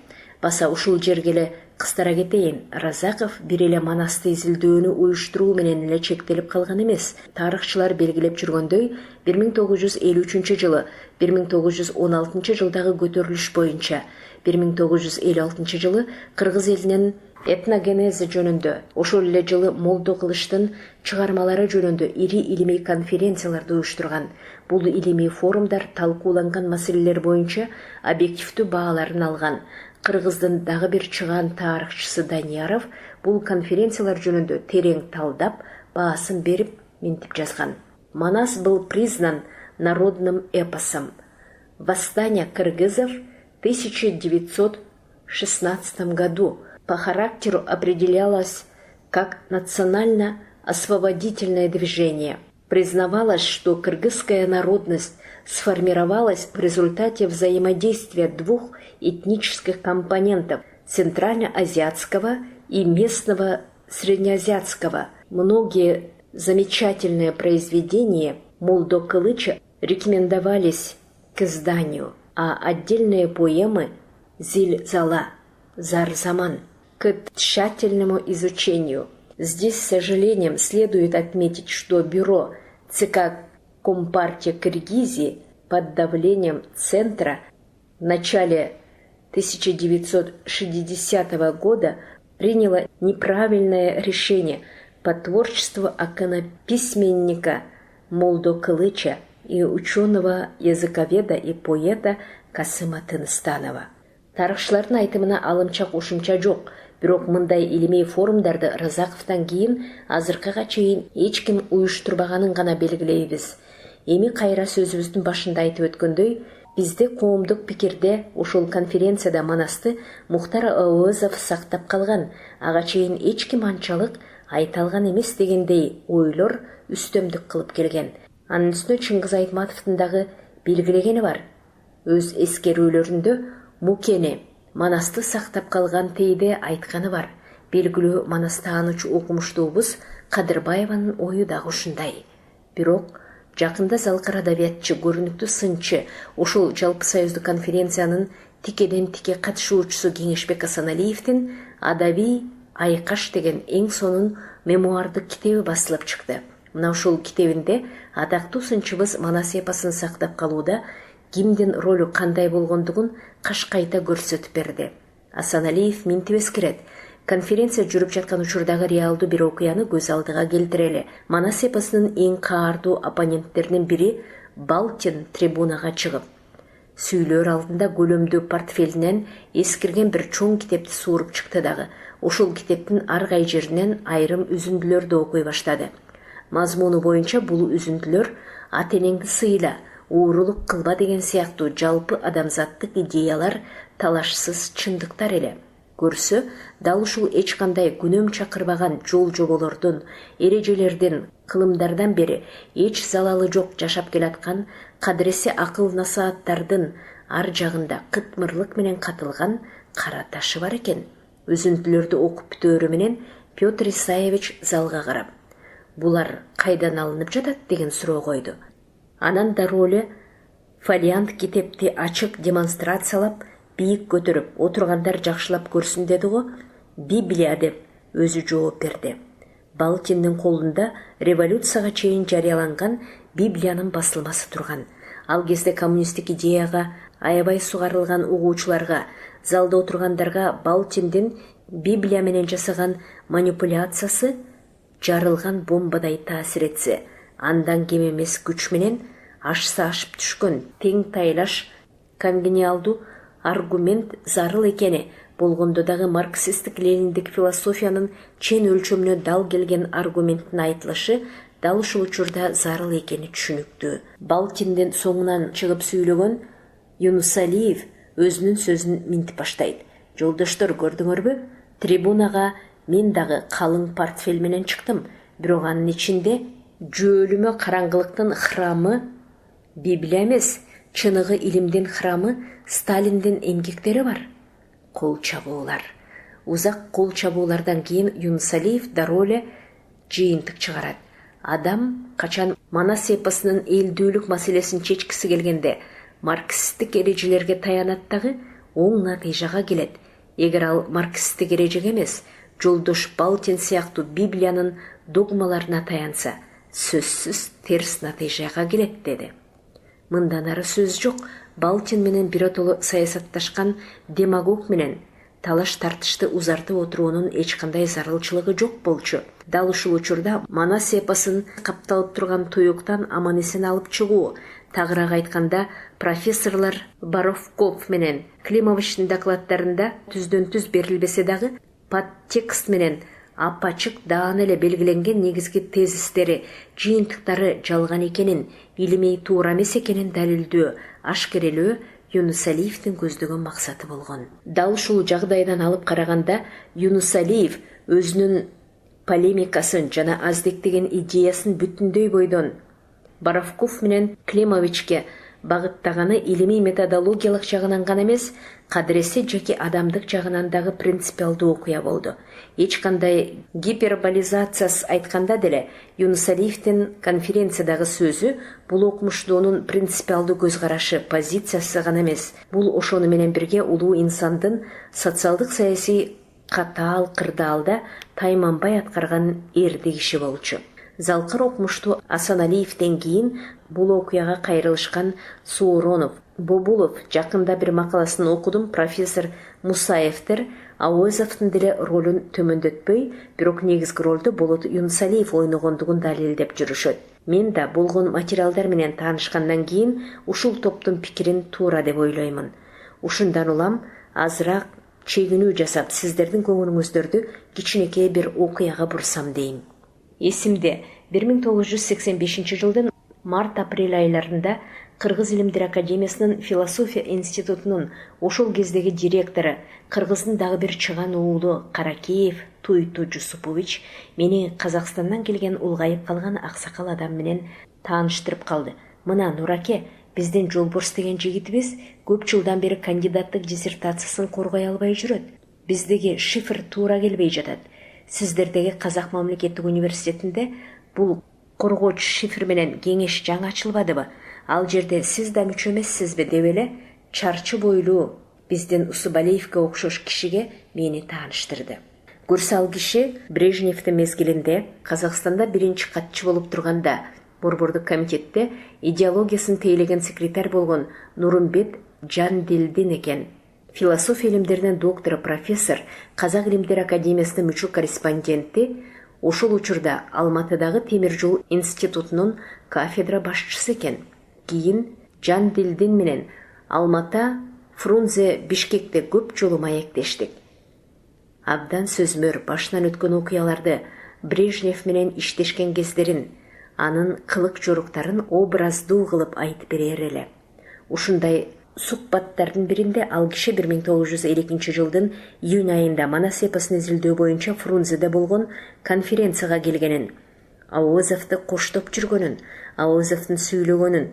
Баса ушул жергеле кыстара кетейин. Разаков бир эле Манасты изилдөөнү уюштуруу менен эле чектелип калган эмес. Тарыхчылар белгилеп жүргөндөй, 1953 жылы 1916 жылдагы көтөрүлүш боюнча 1956 жылы кыргыз элинин этногенези жөнүндө, ошол эле жылы Молдо Кылычтын чыгармалары жөнүндө ири илимий конференцияларды уюштурган. Бул илимий форумдар талкууланган маселелер боюнча объективдүү бааларын алган. Кыргыздын дагы бир чыгаан тарыхчысы Данияров бул конференциялар жөнүндө терең талдап, баасын берип, минтип жазган. Манас был признан народным эпосом. Восстание кыргызов в 1916 году по характеру определялось как национально-освободительное движение. Признавалось, что кыргызская народность сформировалась в результате взаимодействия двух этнических компонентов – центральноазиатского и местного среднеазиатского. Многие замечательные произведения Молдо Кылыча рекомендовались к изданию, а отдельные поэмы «Зиль-Зала», «Зар-Заман» к тщательному изучению. Здесь, с сожалением, следует отметить, что бюро ЦК Компартии Киргизии под давлением Центра в начале 1960 года приняло неправильное решение по творчеству иконописьменника Молдо Кылыча и ученого-языковеда и поэта Касыма Тыныстанова. Тарыхчылардын айтымына алымча кошумча жок, бирок мындай илимий форумдарды Разаковтан кийин азыркыга чейин эч ким уюштурбаганын гана белгилейбиз. Эми кайра сөзүбүздүн башында айтып өткөндөй, бизде коомдук пикирде ушул конференцияда Манасты Мухтар Ауызов сактап калган, ага чейин эч ким анчалык айта алган эмес дегендей ойлор үстөмдүк кылып келген. Анын үстүнө Чыңгыз Айтматовдун дагы белгилегени бар. Өз эскерүүлөрүндө Мукени Манасты сактап калган тейде айтканы бар. Белгилүү Манас таануучу окумуштуубуз Кадырбаеванын ою дагы ушундай. Бирок жакында залкар адабиятчы, көрүнүктүү сынчы, ушул жалпы союздук конференциянын тикеден тике катышуучусу Кеңешбек Асаналиевдин «Адабий айкаш» деген эң сонун мемуардык китеби басылып чыкты. Мына ушул китебинде атактуу сынчыбыз Манас эпосун сактап калууда кимдин ролу кандай болгондугун кашкайта көрсөтүп берди. Асаналиев минтип эскерет. Конференция жүрүп жаткан учурдагы реалдуу бир окуяны көз алдыга келтирели. Манас эпосунун эң каардуу оппоненттеринин бири Балтин трибунага чыгып, сүйлөр алдында көлөмдүү портфелинен эскирген бир чоң китепти сууруп чыкты дагы. Ушул китептин ар кай жеринен айрым үзүндүлөрдү окуй баштады. Мазмуну боюнча бул үзүндүлөр ата-энеңди сыйла, уурулук кылба деген сыяктуу жалпы адамзаттык идеялар талашсыз чындыктар эле. Көрсө, дал ушул эч кандай күнөм чакырбаган жол жоболордун, эрежелердин, кылымдардан бери эч залалы жок жашап келаткан кадіреси акыл насааттардын ар жагында кытмырлык менен катылган кара ташы бар экен. Үзүндүлөрдү окуп бүтөөрү менен Петр Исаевич залга карап, булар кайдан алынып жатат деген суроо койду. Анан дароле фолиант китепти ачык демонстрациялап, бийик көтөрүп, отургандар жакшылап көрсүн деди го. Библия деп өзү жооп берди. Балтиндин колунда революцияга чейин жарыяланган Библиянын басылмасы турган. Ал кезде коммунисттик идеяга аябай сугарылган угуучуларга, залда отургандарга Балтиндин Библия менен жасаган манипуляциясы жарылган бомбадай таасир этсе, андан кем эмес күч менен ашса ашып түшкөн тең тайлаш конгениалдуу аргумент зарыл экени болгондо дагы марксисттик лениндик философиянын чен өлчөмүнө дал келген аргументтин айтылышы дал ушул учурда зарыл экени түшүнүктүү. Балтиндин соңунан чыгып сүйлөгөн Юнусалиев өзүнүн сөзүн минтип баштайт. Жолдоштор, көрдүңөрбү? Трибунага мен дагы калың портфель менен чыктым. Бирок анын ичинде жөөлүмө караңгылыктын храмы Библия эмес, чыныгы илимдин храмы Сталиндин эмгектери бар. Кол чабуулар. Узак кол чабуулардан кийин Юнусалиев дароле жыйынтык чыгарат. Адам качан Манас эпосунун элдүүлүк маселесин чечкиси келгенде марксисттик эрежелерге таянат дагы оң натыйжага келет. Эгер ал марксисттик эрежеге эмес, Жолдош Балтин сыяктуу Библиянын догмаларына таянса, сөзсүз терс натыйжага келет деди. Мындан ары сөз жок. Балтин менен биротоло саясатташкан демагог менен талаш тартышты узартып отуруунун эч кандай зарылчылыгы жок болчу. Дал ушул учурда Манас эпосун капталып турган туюктан аман эсен алып чыгуу, тагыраак айтканда профессорлор Боровков менен Климовичтин докладдарында түздөн-түз берилбесе дагы подтекст менен апачык даан эле белгиленген негизги тезистери, жыйынтыктары жалган экенин, илимий туура эмес экенин далилдөө, ашкерелөө Юнус Алиевдин көздөгөн максаты болгон. Дал ушул жагдайдан алып караганда Юнус Алиев өзүнүн полемикасын жана аздектеген идеясын бүтүндөй бойдон Боровков менен Климовичке багыттаганы илимий методологиялык жагынан гана эмес, кадіреси жеке адамдык жагынан дагы принципиалдуу окуя болду. Эч кандай гиперболизациясыз айтканда деле Юнус Алиевдин конференциядагы сөзү бул окумуштуунун принципиалдуу көз карашы, позициясы гана эмес, бул ошону менен бирге улуу инсандын социалдык саясий катаал кырдаалда тайманбай аткарган эрди киши болчу. Залкар окумуштуу Асан Алиевден кийин бул окуяга кайрылышкан Сууронов, Бобулов жакында бир макаласын окудум. Профессор Мусаевдер Ауэзовдун деле ролун төмөндөтпөй, бирок негизги ролду болот Юнус Алиев ойногондугун далилдеп жүрүшөт. Мен да болгон материалдар менен таанышкандан кийин ушул топтун пикирин туура деп ойлоймун. Ушундан улам азыраак чегинүү жасап, сиздердин көңүлүңүздөрдү кичинекей бир окуяга бурсам дейм. Эсимде 1985 жылдын март-апрель айларында Кыргыз Илимдер Академиясынын философия институтунун ошол кездеги директору, Кыргыздын дагы бир чыган уулу Каракеев Туйту Жусупович мени Казакстандан келген улгайып калган аксакал адам менен тааныштырып калды. Мына Нураке, биздин Жолборс деген жигитибиз көп жылдан бери кандидаттык диссертациясын коргой албай жүрөт. Биздеги шифр туура келбей жатат. Сиздердеги Казак мамлекеттик университетинде бул коргооч шифр менен кеңеш жаңы ачылбадыбы? Ал жерде сиз да мүчө эмессизби деп эле чарчы бойлуу биздин Усубалиевке окшош кишиге мени тааныштырды. Көрсө ал киши Брежневдин мезгилинде Казакстанда биринчи катчы болуп турганда Борбордук комитетте идеологиясын тейлеген секретарь болгон Нурумбет Жандилдин экен. Философия илимдеринин доктору, профессор, Казак Илимдер Академиясынын мүчө корреспонденти, ошол учурда Алматыдагы темир жол институтунун кафедра башчысы экен. Кийин Жандилдин менен Алмата, Фрунзе, Бишкекте көп жолу маектештик. Абдан сөзмөр башынан өткөн окуяларды, Брежнев менен иштешкен кездерин, анын кылык жоруктарын образдуу кылып айтып берер эле. Ушундай сухбаттардын биринде ал киши 1952 жылдын июнь айында Манас эпосун изилдөө боюнча Фрунзеде болгон конференцияга келгенин, Ауэзовду коштоп жүргөнүн, Ауэзовдун сүйлөгөнүн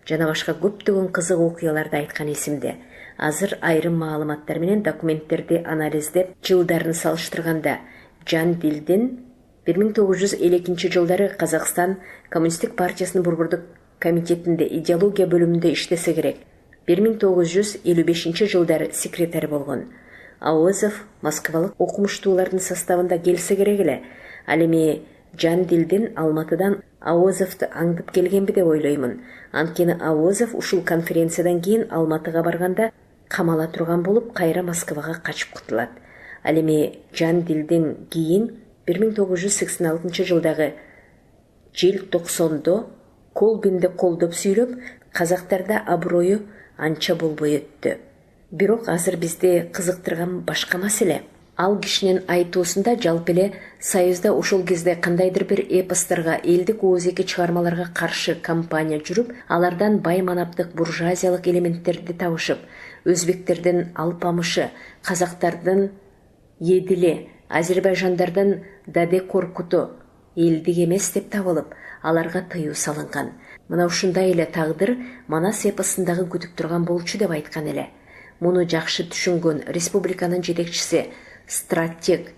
жана башка көптөгөн кызык окуяларды айткан эсимде. Азыр айрым маалыматтар менен документтерди анализдеп, жылдарын салыштырганда Жандилдин 1952 жылдары Казакстан Коммунисттик партиясынын Борбордук комитетинде идеология бөлүмүндө иштесе керек. 1955 жылдары секретарь болгон. Ауэзов Москвалык окумуштуулардын составында келсе керек эле. Ал эми Жандилдин Алматыдан Ауэзовду аңдып келгенби деп ойлоймун. Анткени Ауэзов ушул конференциядан кийин Алматыга барганда камала турган болуп, кайра Москвага качып кутулат. Ал эми Жандилдин кийин 1986 жылдагы желтоқсондо Колбинди колдоп сүйлөп, казактарда аброю анча болбой өттү. Бирок азыр бизди кызыктырган башка маселе. Ал кишинин айтуусунда жалпы эле Союзда ошол кезде кандайдыр бир эпосторго, элдик оозеки чыгармаларга каршы кампания жүрүп, алардан бай манаптык буржуазиялык элементтерди табышып, өзбектердин Алпамышы, казактардын Едили, азербайжандардын Даде Коркуту элдик эмес деп табылып, аларга тыюу салынган. Мына ушундай эле тагдыр Манас эпосундагы күтүп турган болчу деп айткан эле. Муну жакшы түшүнгөн республиканын жетекчиси, стратег,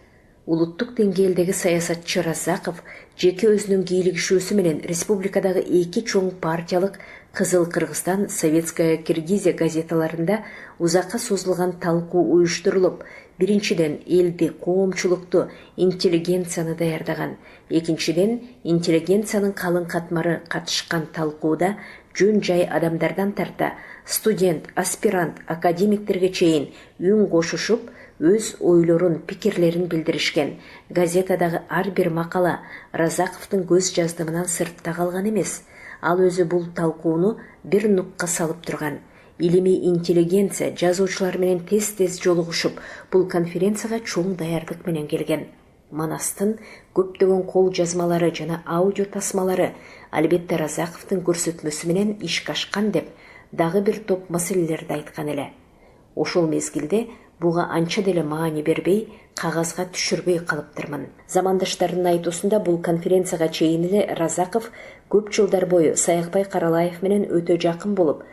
улуттук деңгээлдеги саясатчы Разаков жеке өзүнүн кийлигишүүсү менен республикадагы эки чоң партиялык Кызыл Кыргызстан, Советская Киргизия газеталарында узакка созулган талкуу уюштурулуп, Биринчиден, элди, коомчулукту, интеллигенцияны даярдаган. Экинчиден, интеллигенциянын калың катмары катышкан талкууда жөн жай адамдардан тарта студент, аспирант, академиктерге чейин үн кошушуп, өз ойлорун, пикирлерин билдиришкен. Газетадагы ар бир макала Разаковдун көз жаздымынан сыртта калган эмес. Ал өзү бул талкууну бир нукка салып турган. Илимий интеллигенция жазуучулар менен тез жолугушуп, бул конференцияга чоң даярдык менен келген. Манастын көптөгөн кол жазмалары жана аудио тасмалары албетте Разаковдун көрсөтмөсү менен ишке ашкан деп дагы бир топ маселелерди айткан эле. Ошол мезгилде буга анча деле маани бербей, кагазга түшүрбөй калыптырмын. Замандаштардын айтуусунда бул конференцияга чейин эле Разаков көп жылдар бою Саякбай Каралаев менен өтө жакын болуп,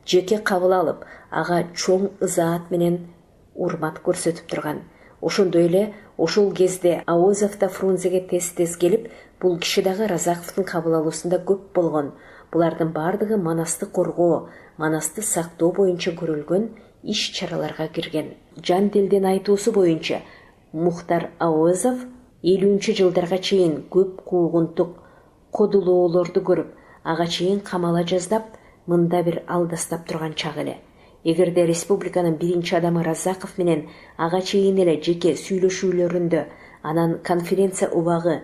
жеке кабыл алып, ага чоң ызаат менен урмат көрсөтүп турган. Ошондой эле ошол кезде Ауызов да Фрунзеге тез келип, бул киши дагы Разаковдун кабыл алуусунда көп болгон. Булардын бардыгы Манасты коргоо, Манасты сактоо боюнча көрүлгөн иш-чараларга кирген. Жан Дилдин айтуусу боюнча Мухтар Ауызов 50-жылдарга чейин көп куугунтук кодулоолорду көрүп, ага чейин камала жаздап, мында бир алдастап турган чак эле. Эгерде республиканын биринчи адамы Разаков менен ага чейин эле жеке сүйлөшүүлөрүндө, анан конференция убагы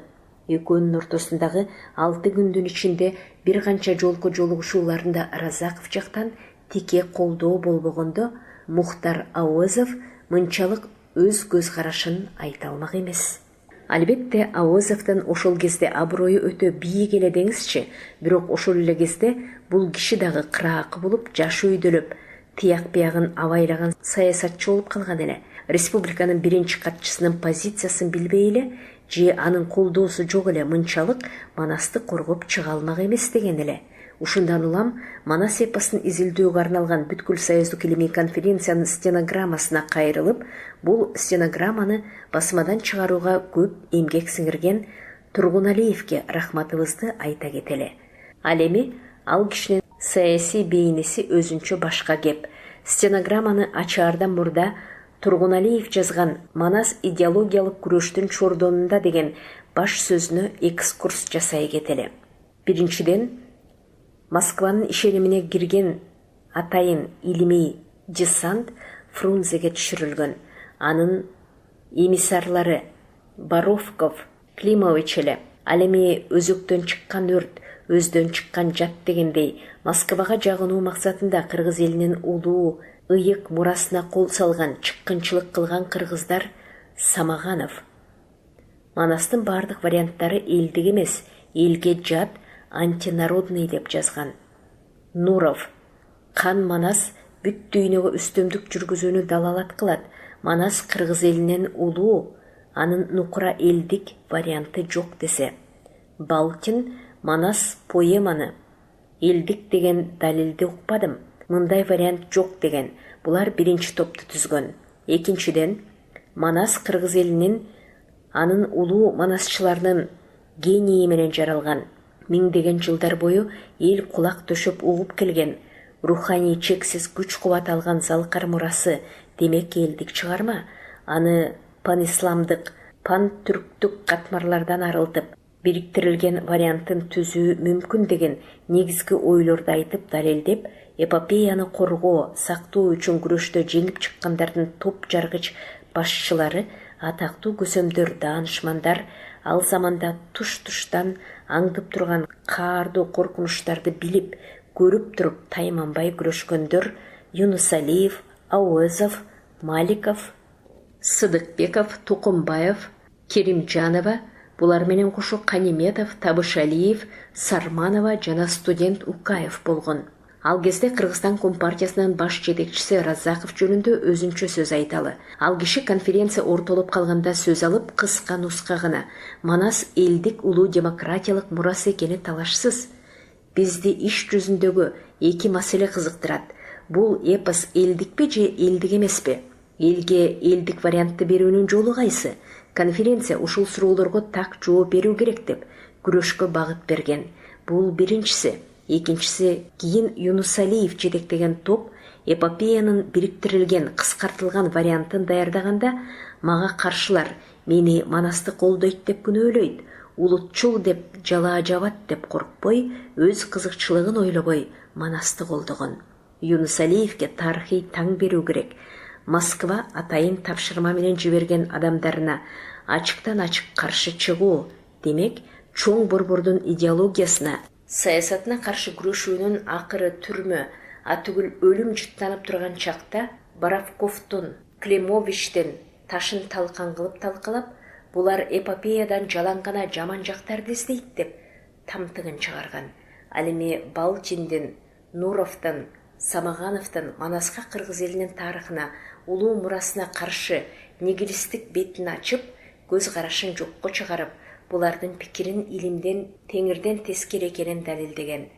экөөнүн ортосундагы 6 күндүн ичинде бир канча жолку жолугушууларында Разаков жактан тике колдоо болбогондо, Мухтар Ауызов мынчалык өз көз карашын айта алмак эмес. Албетте Ауызовдун ошол кезде аброю өтө бийик эле деңизчи, бирок ошол эле кезде бул киши дагы кыраакы болуп, жашы үйдөлөп, тияк биягын абайлаган саясатчы болуп калган эле. Республиканын биринчи катчысынын позициясын билбей эле, же анын колдоосу жок эле мынчалык Манасты коргоп чыга алмак эмес деген эле. Ушундан улам Манас эпосун изилдөөгө арналган бүткүл союздук илимий конференциянын стенограммасына кайрылып, бул стенограмманы басмадан чыгарууга көп эмгек сиңирген Тургуналиевке рахматыбызды айта кетели. Ал эми ал кишинин саясий бейнеси өзүнчө башка кеп. Стенограмманы ачаардан мурда Тургуналиев жазган Манас идеологиялык күрөштүн чордонунда деген баш сөзүнө экскурс жасай кетели. Биринчиден, Москванын ишенимине кирген атайын илимий десант Фрунзеге түшүрүлгөн. Анын эмиссарлары Боровков, Климович эле. Ал эми өзөктөн чыккан өрт, өздөн чыккан жат дегендей, Москвага жагынуу максатында кыргыз элинин улуу ыйык мурасына кол салган, чыккынчылык кылган кыргыздар Самаганов. Манастын бардык варианттары элдик эмес, элге жат, антинародный деп жазган. Нуров: кан Манас бүт дүйнөгө үстөмдүк жүргүзүүнү далалат кылат. Манас кыргыз элинен улуу, анын нукура элдик варианты жок десе. Балкин: Манас поэманы элдик деген далилди укпадым. Мындай вариант жок деген. Булар биринчи топту түзгөн. Экинчиден, Манас кыргыз элинин, анын улуу манасчыларынын гении менен жаралган. Миңдеген жылдар бою эл кулак төшөп угуп келген, руханий чексиз күч кубат алган залкар мурасы демек элдик чыгарма. Аны панисламдык, пантүрктүк катмарлардан арылтып, бириктирилген вариантын түзүү мүмкүн деген негизги ойлорду айтып далилдеп, эпопеяны коргоо, сактоо үчүн күрөштө жеңип чыккандардын топ жаргыч башчылары, атактуу көсөмдөр, даанышмандар ал заманда туш-туштан аңдып турган каардуу коркунучтарды билип, көрүп туруп тайманбай күрөшкөндөр Юнусалиев, Ауызов, Маликов, Сыдыкбеков, Тукумбаев, Керимжанова, булар менен кошо Каниметов, Табышалиев, Сарманова жана студент Укаев болгон. Ал кезде Кыргызстан Компартиясынын баш жетекчиси Разаков жөнүндө өзүнчө сөз айталы. Ал киши конференция ортолуп калганда сөз алып, кыска нуска гана Манас элдик улуу демократиялык мурасы экени талашсыз. Бизди иш жүзүндөгү эки маселе кызыктырат. Бул эпос элдикпи же элдик эмеспи? Элге элдик вариантты берүүнүн жолу кайсы? Конференция ушул суроолорго так жооп берүү керек деп күрөшкө багыт берген. Бул биринчиси. Экинчиси, кийин Юнусалиев жетектеген топ эпопеяның бириктирилген, кыскартылган вариантын даярдаганда мага каршылар мени Манасты колдойт деп күнөөлөйт, улутчул деп жалаа жабат деп коркпой, өз кызыкчылыгын ойлобой Манасты колдогон. Юнус Алиевке тарыхый таң берүү керек. Москва атайын тапшырма менен жиберген адамдарына ачыктан ачык каршы чыгуу, демек, чоң борбордун идеологиясына, саясатына каршы күрөшүүнүн акыры түрмө, атүгүл өлүм жыттанып турган чакта Боровковдун, Климовичтен ташын талкан кылып талкалап, булар эпопеядан жалангана жаман жактарды издейт деп тамтыгын чыгарган. Ал эми Балтиндин, Нуровдун, Самагановдун Манаска кыргыз элинин тарыхына, улуу мурасына каршы нигилисттик бетин ачып, көз карашын жокко чыгарып, булардын пикирин илимден, теңирден тескери экенин далилдеген.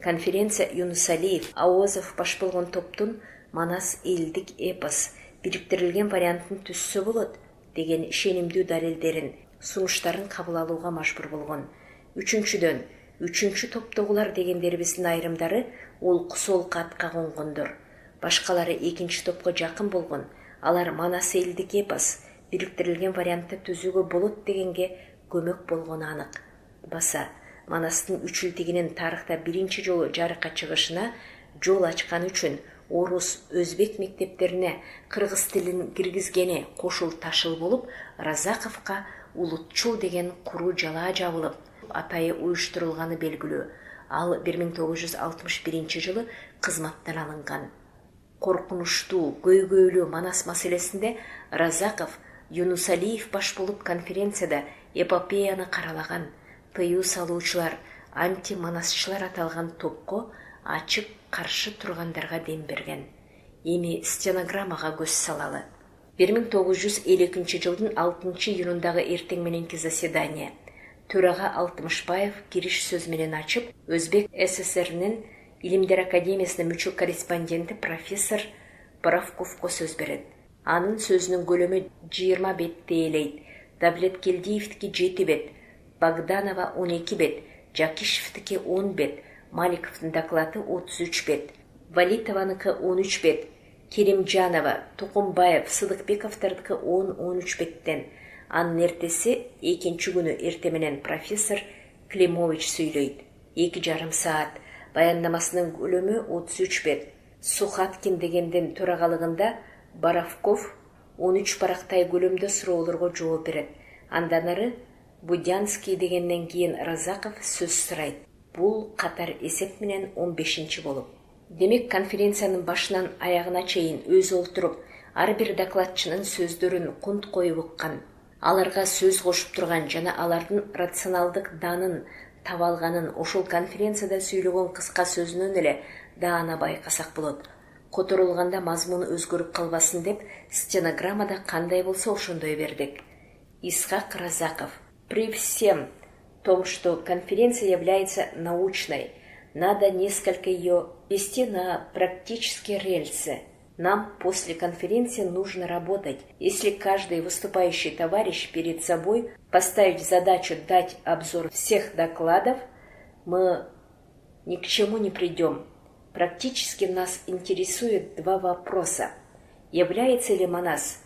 Конференция Юнус Алиев, Аозов баш болгон топтун Манас элдик эпос бириктирилген вариантын түзсө болот деген ишенимдүү далилдерин, сунуштарын кабыл алууга мажбур болгон. Үчүнчүдөн, үчүнчү топтогулар дегендерибиздин айрымдары ол кусолка атка конгондор. Башкалары экинчи топко жакын болгон. Алар Манас элдик эпос бириктирилген вариантты түзүүгө болот дегенге көмөк болгону анык. Баса, Манастын үчүлтигинин тарыхта биринчи жолу жарыкка чыгышына жол ачкан үчүн орус, өзбек мектептерине кыргыз тилин киргизгени кошул ташыл болуп, Разаковго улутчул деген куру жалаа жабылып, атайы уюштурулганы белгилүү. Ал 1961 жылы кызматтан алынган. Коркунучтуу, көйгөйлүү Манас маселесинде Разаков, Юнус Алиев баш болуп конференцияда эпопеяны каралаган. Тыюу салуучулар, анти-манасчылар аталган топко ачык каршы тургандарга дем берген. Эми стенограммага көз салалы. 1952 жылдын 6 июнундагы эртең мененки заседание. Төрага Алтымышбаев кириш сөз менен ачып, Өзбек СССРнин Илимдер академиясынын мүчө корреспонденти профессор Боровковго сөз берет. Анын сөзүнүн көлөмү 20 бет тейлейт. Давлеткелдиевдики 7 бет, Богданова 12 бет, Жакишевдики 10 бет, Маликовдун доклады 33 бет, Валитованыкі 13 бет, Керимжанова, Тукумбаев, Сыдыкбековдардыкы 10-13 беттен. Анын эртеси экинчи күнү эрте менен профессор Климович сүйлөйт. 2,5 саат. Баяндамасынын көлөмү 33 бет. Сухаткин дегендин төрагалыгында Боровков 13 барактай көлөмдө суроолорго жооп берет. Андан ары Будянский дегенден кийин Разаков сөз сурайт. Бул катар эсеп менен 15-чи болуп. Демек конференциянын башынан аягына чейин өзү олтуруп, ар бир докладчынын сөздөрүн кунт коюп уккан. Аларга сөз кошуп турган жана алардын рационалдык данын таба алганын ошол конференцияда сүйлөгөн кыска сөзүнөн эле даана байкасак болот. Которулганда мазмуну өзгөрүп калбасын деп стенограммада кандай болсо ошондой бердик. Исхак Разаков. При всем том, что конференция является научной, надо несколько ее вести на практические рельсы. Нам после конференции нужно работать. Если каждый выступающий товарищ перед собой поставить задачу дать обзор всех докладов, мы ни к чему не придем. Практически нас интересует два вопроса. Является ли Манас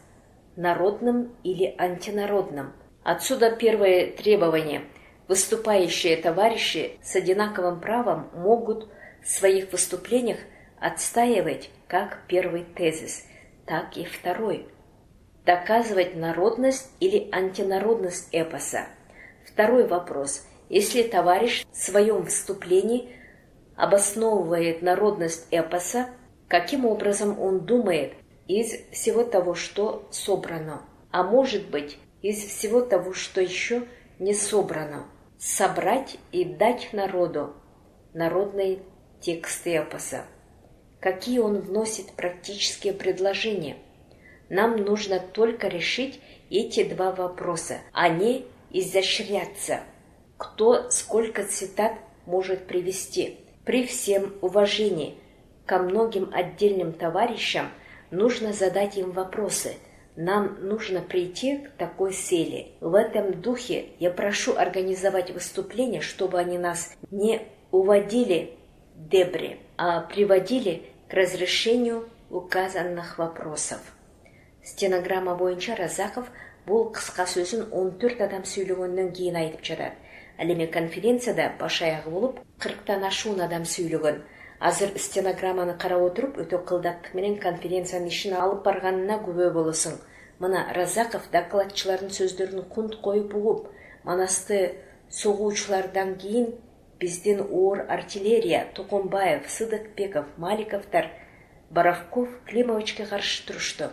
народным или антинародным? Отсюда первое требование. Выступающие товарищи с одинаковым правом могут в своих выступлениях отстаивать как первый тезис, так и второй. Доказывать народность или антинародность эпоса. Второй вопрос. Если товарищ в своем выступлении обосновывает народность эпоса, каким образом он думает из всего того, что собрано, а может быть, из всего того, что еще не собрано, собрать и дать народу народные тексты эпоса. Какие он вносит практические предложения? Нам нужно только решить эти два вопроса, а не изощряться. Кто сколько цитат может привести? При всем уважении ко многим отдельным товарищам нужно задать им вопросы. Нам нужно прийти к такой цели. В этом духе я прошу организовать выступления, чтобы они нас не уводили в дебри, а приводили к разрешению указанных вопросов. Стенограмма боюнча Разаков бул кыска сөзүн 14 адам сүйлөгөндөн кийин айтып жатат. Ал эми конференцияда баш аягы болуп 40тан ашуун адам сүйлөгөн. Азыр стенограмманы карап отуруп өтө кылдаттык менен конференциянын ишин алып барганына күбө болосуң. Мына Разаков докладчылардын сөздөрүн кунт коюп угуп, Манасты согуучулардан кийин биздин оор артиллерия Токомбаев, Сыдыкбеков, Маликовтар, Боровков, Климовичке каршы турушту.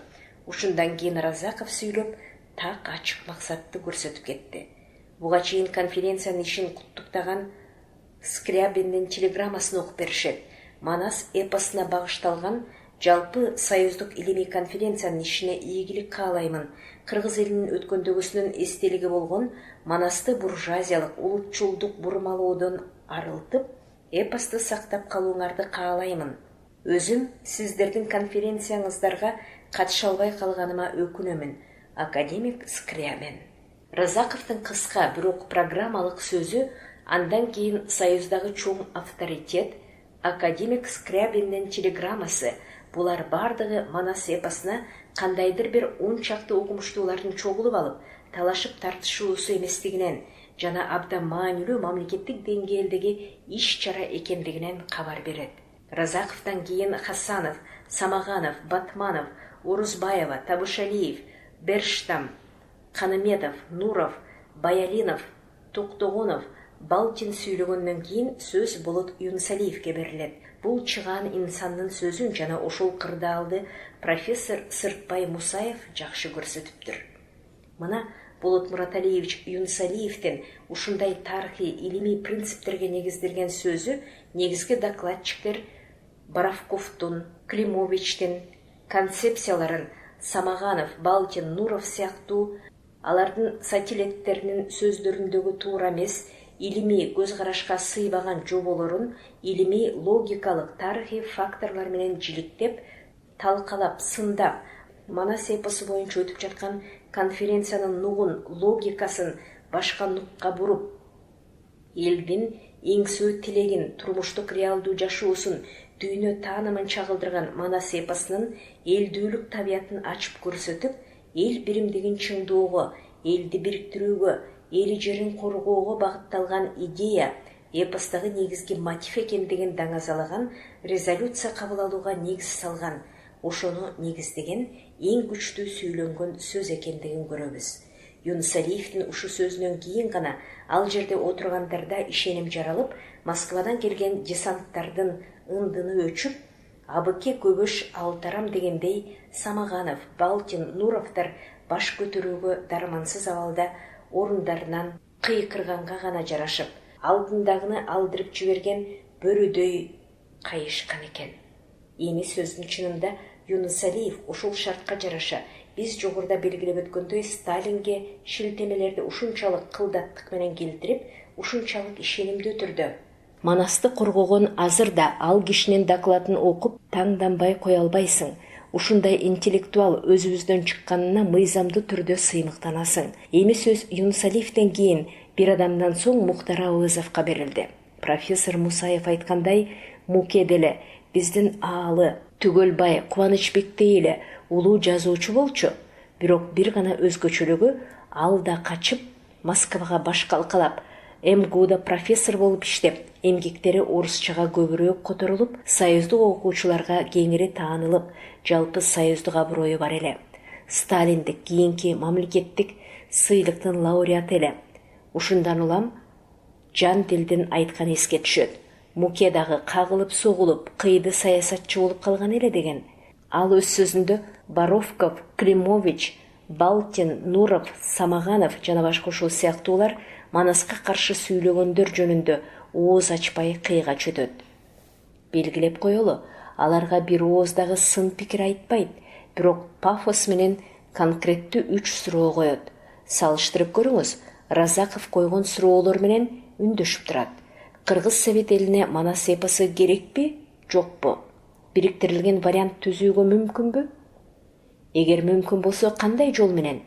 Ушундан кийин Разаков сүйлөп, так ачык максатты көрсөтүп кетти. Буга чейин конференциянын ишин куттуктаган Скрябиндин телеграммасын окуп беришет. Манас эпосуна багышталган жалпы союздук илимий конференциянын ишине ийгилик каалаймын. Кыргыз элинин өткөндөгүсүнүн эстелиги болгон Манасты буржуазиялык улутчулдук бурмалоодон арылтып, эпосты сактап калууңарды каалаймын. Өзүм сиздердин конференцияңыздарга катыша албай калганыма өкүнөмүн. Академик Скрябин. Разаковдун кыска, бирок программалык сөзү, андан кийин союздагы чоң авторитет, академик Скрябиндин телеграммасы, булар бардыгы Манас эпосуна кандайдыр бир 10 чакты окумуштуулардын чогулуп алып, талашып тартышуусу эместигинен жана абдан маанилүү мамлекеттик деңгээлдеги иш-чара экендигинен кабар берет. Разаковдон кийин Хасанов, Самаганов, Батманов, Орузбаева, Табышалиев, Берштам, Канаметов, Нуров, Баялинов, Токтогонов, Балтин сүйлөгөндөн кийин сөз Болот Юнусалиевке берилет. Бул чыгаан инсандын сөзүн жана ошол кырдаалды профессор Сыртбай Мусаев жакшы көрсөтүптүр. Мына Болот Мураталиевич Юнусалиевдин ушундай тарыхый илимий принциптерге негизделген сөзү негизги докладчиктер Боровковдун, Климовичтин концепцияларын Самаганов, Балтин, Нуров сыяктуу алардын сателлиттеринин сөздөрүндөгү туура эмес, илимий көз карашка сыйбаган жоболорун илимий логикалык тарыхый факторлор менен жиликтеп, талкалап, сындап, Манас эпосу боюнча өтүп жаткан конференциянын нугун, логикасын башка нукка буруп, элдин эңсөө тилегин, турмуштук реалдуу жашоосун, дүйнө таанымын чагылдырган Манас эпосунун элдүүлүк табиятын ачып көрсөтүп, эл биримдигин чыңдоого, элди бириктирүүгө, эли жерин коргоого багытталган идея эпостагы негизги мотив экендигин даңазалаган резолюция кабыл алууга негиз салган, ошону негиздеген эң күчтүү сүйлөнгөн сөз экендигин көрөбүз. Юнусалиевдин ушу сөзүнөн кийин гана ал жерде отургандарда ишеним жаралып, Москвадан келген десанттардын ындыны өчүп, абыке көбөш алтарам дегендей Самаганов, Балтин, Нуровтар баш көтөрүүгө дармансыз абалда орундарынан кыйкырганга гана жарашып, алдындагыны алдырып жиберген бөрүдөй кайышкан экен. Эми сөздүн чынында Юнусалиев ушул шартка жараша биз жогоруда белгилеп өткөндөй Сталинге шилтемелерди ушунчалык кылдаттык менен келтирип, ушунчалык ишенимдүү түрдө Манасты коргогон азыр да ал кишинин докладын окуп таңданбай кое албайсың. Ушундай интеллектуал өзүбүздөн чыкканына мыйзамдуу түрдө сыймыктанасың. Эми сөз Юнусалиевден кийин бир адамдан соң Мухтар Абызовго берилди. Профессор Мусаев айткандай, Муке деле биздин аалы Түгөлбай Кубанычбектей эле улуу жазуучу болчу, бирок бир гана өзгөчөлүгү ал да качып Москвага баш калкалап, МГУда профессор болуп иштеп, эмгектери орусчага көбүрөөк которулуп, союздук окуучуларга кеңири таанылып, жалпы союздук аброю бар эле. Сталиндик кийинки мамлекеттик сыйлыктын лауреаты эле. Ушундан улам жан дилдин айткан эске түшөт. Муке дагы кагылып согулуп, кыйды саясатчы болуп калган эле деген. Ал өз сөзүндө Боровков, Климович, Балтин, Нуров, Самаганов жана башка ушул сыяктуулар Манаска каршы сүйлөгөндөр жөнүндө ооз ачпай кыйга чөтөт. Белгилеп коелу, аларга бир ооздагы сын пикир айтпайт, бирок пафос менен конкреттүү 3 суроо коет. Салыштырып көрүңүз, Разаков койгон суроолор менен үндөшүп турат. Кыргыз Совет элине Манас эпосу керекпи, жокпу? Бириктирилген вариант түзүүгө мүмкүнбү? Эгер мүмкүн болсо кандай жол менен?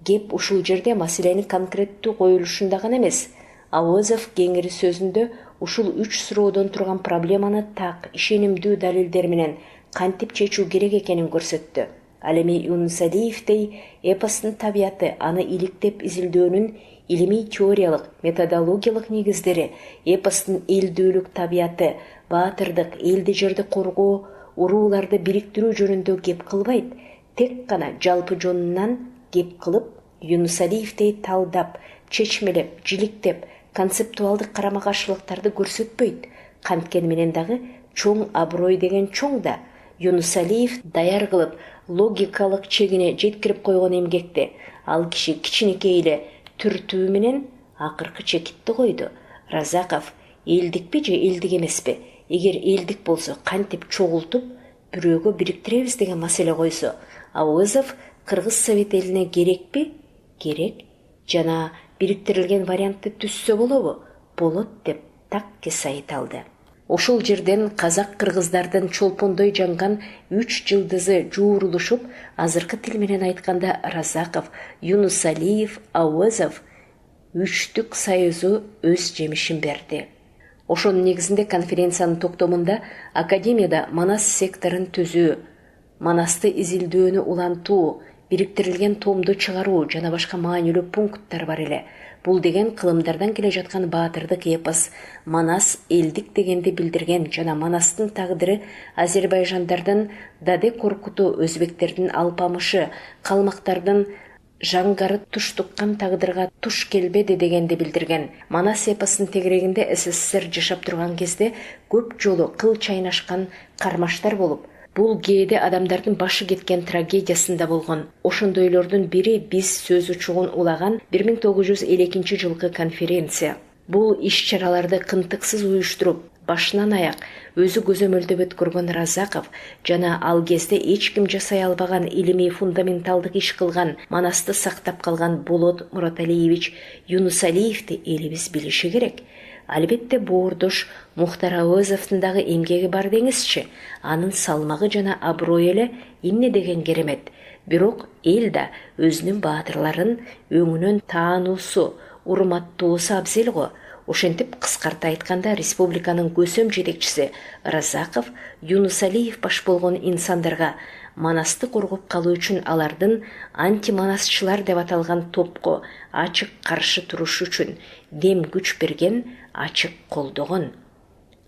Геп ушул жерде маселени конкреттүү коюлушунда гана эмес. Абызов кеңири сөзүндө ушул 3 суроодон турган проблеманы так ишенимдүү далилдер менен кантип чечүү керек экенин көрсөттү. Ал эми Юнус Алиевдей эпостун табияты, аны иликтеп изилдөөнүн илимий теориялык, методологиялык негиздери, эпостун элдүүлүк табияты, баатырдык, элди жерди коргоо, урууларды бириктирүү жөнүндө кеп кылбайт, тек гана жалпы жонунан кеп кылып, Юнус Алиевдей талдап, чечмелеп, жиликтеп, концептуалдык карама-каршылыктарды көрсөтпөйт. Канткени менен дагы чоң аброй деген чоң да Юнус Алиев даяр кылып, логикалык чегине жеткирип койгон эмгекти ал киши кичинекей эле түртүү менен акыркы чекитти койду. Разаков элдикпи же элдик эмеспи? Эгер элдик болсо кантип чогултуп бирөөгө бириктиребиз деген маселе койсо, Ауызов Кыргыз Совет элине керекпи? Керек. Жана бириктирилген вариантты түзсө болобу? Болот деп таккес айта алды. Ошол жерден казак-кыргыздардын чолпондой жанган 3 жылдызы жуурулушуп, азыркы тил менен айтканда Разаков, Юнус Алиев, Ауызов үчтүк союзу өз жемишин берди. Ошонун негизинде конференциянын токтомунда Академияда Манас секторун түзүү, Манасты изилдөөнү улантуу, бириктирилген томду чыгаруу жана башка маанилүү пункттар бар эле. Бул деген кылымдардан келе жаткан баатырдык эпос, Манас элдик дегенди билдирген жана Манастын тагдыры азербайжандардын даде коркуту, өзбектердин алпамышы, калмактардын жаңгары туштуккан тагдырга туш келбеди дегенди билдирген. Манас эпосунун тегерегинде СССР жашап турган кезде көп жолу кыл чайнашкан кармаштар болуп, бул кээде адамдардын башы кеткен трагедиясында болгон. Ошондойлордун бири биз сөз учугун улаган 1952 жылкы конференция. Бул иш-чараларды кынтыксыз уюштуруп, башынан аяк өзү көзөмөлдөп өткөргөн Разаков жана ал кезде эч ким жасай албаган илимий фундаменталдык иш кылган, Манасты сактап калган Болот Мураталиевич Юнус Алиевди элибиз билиши керек. Албетте боордош Мухтар Ауызовдун дагы эмгеги бар деңизчи. Анын салмагы жана аброю эле эмне деген керемет. Бирок эл да өзүнүн баатырларын өңүнөн таануусу, урматтоосу абзел го. Ошентип кыскарта айтканда республиканын көсөм жетекчиси Разаков Юнус Алиев баш болгон инсандарга Манасты коргоп калуу үчүн алардын антиманасчылар деп аталган топко ачык каршы туруш үчүн дем күч берген, ачык колдогон.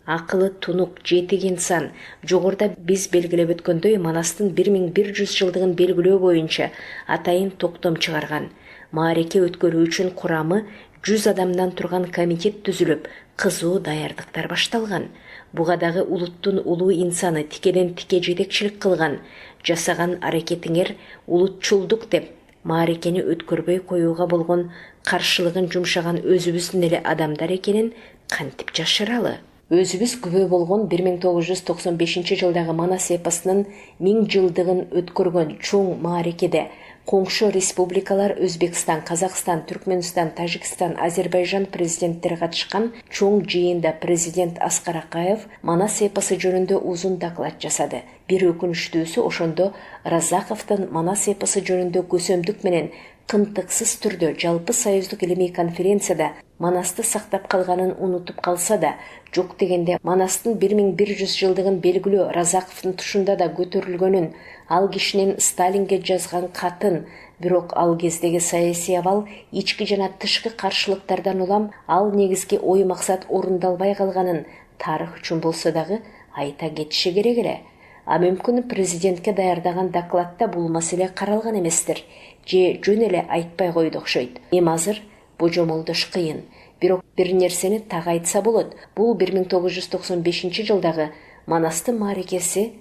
Акылы тунук, жетик инсан. Жогоруда биз белгилеп өткөндөй Манастын 1100 жылдыгын белгилөө боюнча атайын токтом чыгарган. Маареке өткөрүү үчүн курамы 100 адамдан турган комитет түзүлүп, кызуу даярдыктар башталган. Буга дагы улуттун улуу инсаны тикеден тике жетекчилик кылган. Жасаган аракетиңер улутчулдук деп маарекени өткөрбөй коюуга болгон каршылыгын жумшаган өзүбүздүн эле адамдар экенин кантип жашыралы? Өзүбүз күбө болгон 1995 жылдагы Манас эпосунун 1000 жылдыгын өткөргөн чоң маарекеде коңшу республикалар Өзбекстан, Казакстан, Түркмөнстан, Тажикстан, Азербайжан президенттери катышкан чоң жыйында президент Аскар Акаев Манас эпосу жөнүндө узун доклад жасады. Бир өкүнүчтүүсү ошондо Разаковдун Манас эпосу жөнүндө көсөмдүк менен кынтыксыз түрдө жалпы союздук илимий конференцияда Манасты сактап калганын унутуп калса да, жок дегенде Манастын 1100 жылдыгын белгилөө Разаковдун тушунда да көтөрүлгөнүн, ал кишинин Сталинге жазган катын, бирок ал кездеги саясий абал ички жана тышкы каршылыктардан улам ал негизги ой максат орундалбай калганын тарых үчүн болсо дагы айта кетиши керек эле. А мүмкүн президентке даярдаган докладта бул маселе каралган эместир, же жөн эле айтпай койду окшойт. Эми азыр божомолдош кыйын. Бирок бир нерсени так айтса болот. Бул 1995 жылдагы Манастын маарекеси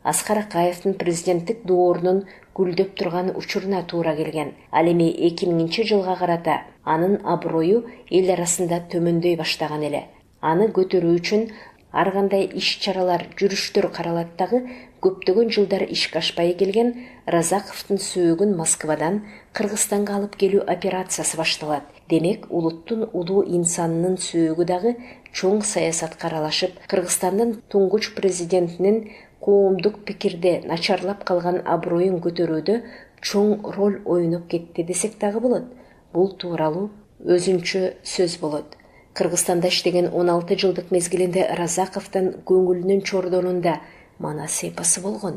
Аскар Акаевдин президенттик доорунун гүлдөп турган учуруна туура келген. Ал эми 2000 жылга карата анын аброю эл арасында төмөндөй баштаган эле. Аны көтөрүү үчүн ар кандай иш-чаралар, жүрүштөр каралат дагы көптөгөн жылдар ишке ашпай келген Разаковдун сөөгүн Москвадан Кыргызстанга алып келүү операциясы башталат. Демек, улуттун улуу инсанынын сөөгү дагы чоң саясатка аралашып, Кыргызстандын туңгуч президентинин коомдук пикирде начарлап калган аброюн көтөрүүдө чоң роль ойноп кетти десек дагы болот. Бул тууралуу өзүнчө сөз болот. Кыргызстанда иштеген 16 жылдык мезгилинде Разаковдун көңүлүнүн чордонунда Манас эпосы болгон.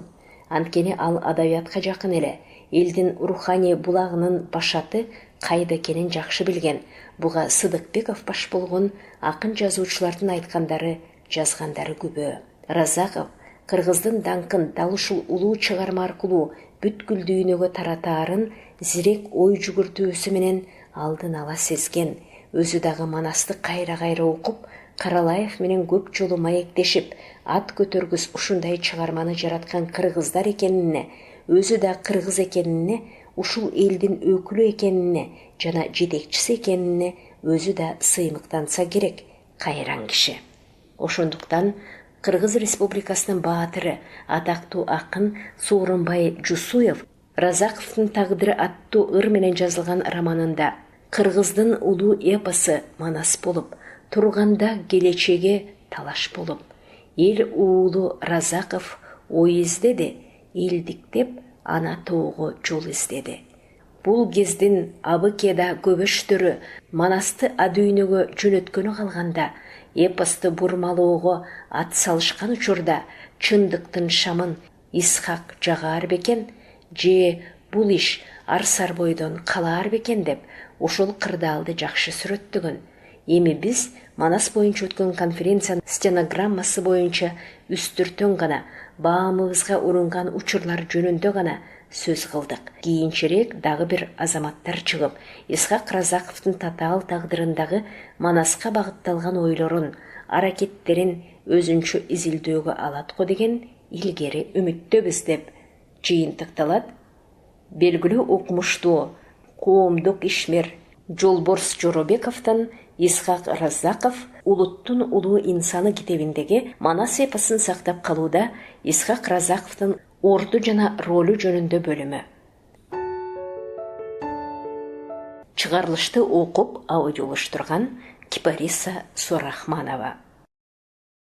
Анткени ал адабиятка жакын эле, элдин руханий булагынын башаты кайда экенин жакшы билген. Буга Сыдыкбеков баш болгон акын жазуучулардын айткандары, жазгандары күбө. Разаков кыргыздын даңкын дал ушул улуу чыгарма аркылуу бүткүл дүйнөгө таратаарын зирек ой жүгүртүүсү менен алдын ала сезген. Өзү дагы Манасты кайра окуп, Каралаев менен көп жолу маектешип, ат көтөргүс ушундай чыгарманы жараткан кыргыздар экенине, өзү да кыргыз экенине, ушул элдин өкүлү экенине жана жетекчиси экенине өзү да сыймыктанса керек, кайран киши. Ошондуктан Кыргыз Республикасынын баатыры, атактуу акын Сооронбай Жусуев Разаковдун тагдыры аттуу ыр менен жазылган романында кыргыздын улуу эпосу Манас болуп, турганда келечеге талаш болуп, эл уулу Разаков ой издеди, элдиктеп ана тоого жол издеди. Бул кездин абыкеда көбөштөрү Манасты адүйнөгө жөнөткөнү калганда, эпосту бурмалоого ат салышкан учурда чындыктын шамын Исхак жагар бекен, же бул иш арсар бойдон калаар бекен деп ошол кырдаалды жакшы сүрөттөгөн. Эми биз Манас боюнча өткөн конференциянын стенограммасы боюнча үстүртөн гана, баамыбызга урунган учурлар жөнүндө гана сөз кылдык. Кийинчерээк дагы бир азаматтар чыгып, Исхак Разаковдун татаал тагдырындагы Манаска багытталган ойлорун, аракеттерин өзүнчө изилдөөгө алат го деген илгери үмүттөбүз деп жыйынтыкталат белгилүү окумуштуу коомдук ишмер Жолборс Жоробековдун Исхак Разаков улуттун улуу инсаны китебиндеги Манас эпосун сактап калууда Исхак Разаковдун орду жана ролу жөнүндө бөлүмү. Чыгарылышты окуп аудиолоштурган Кипариса Сурахманова.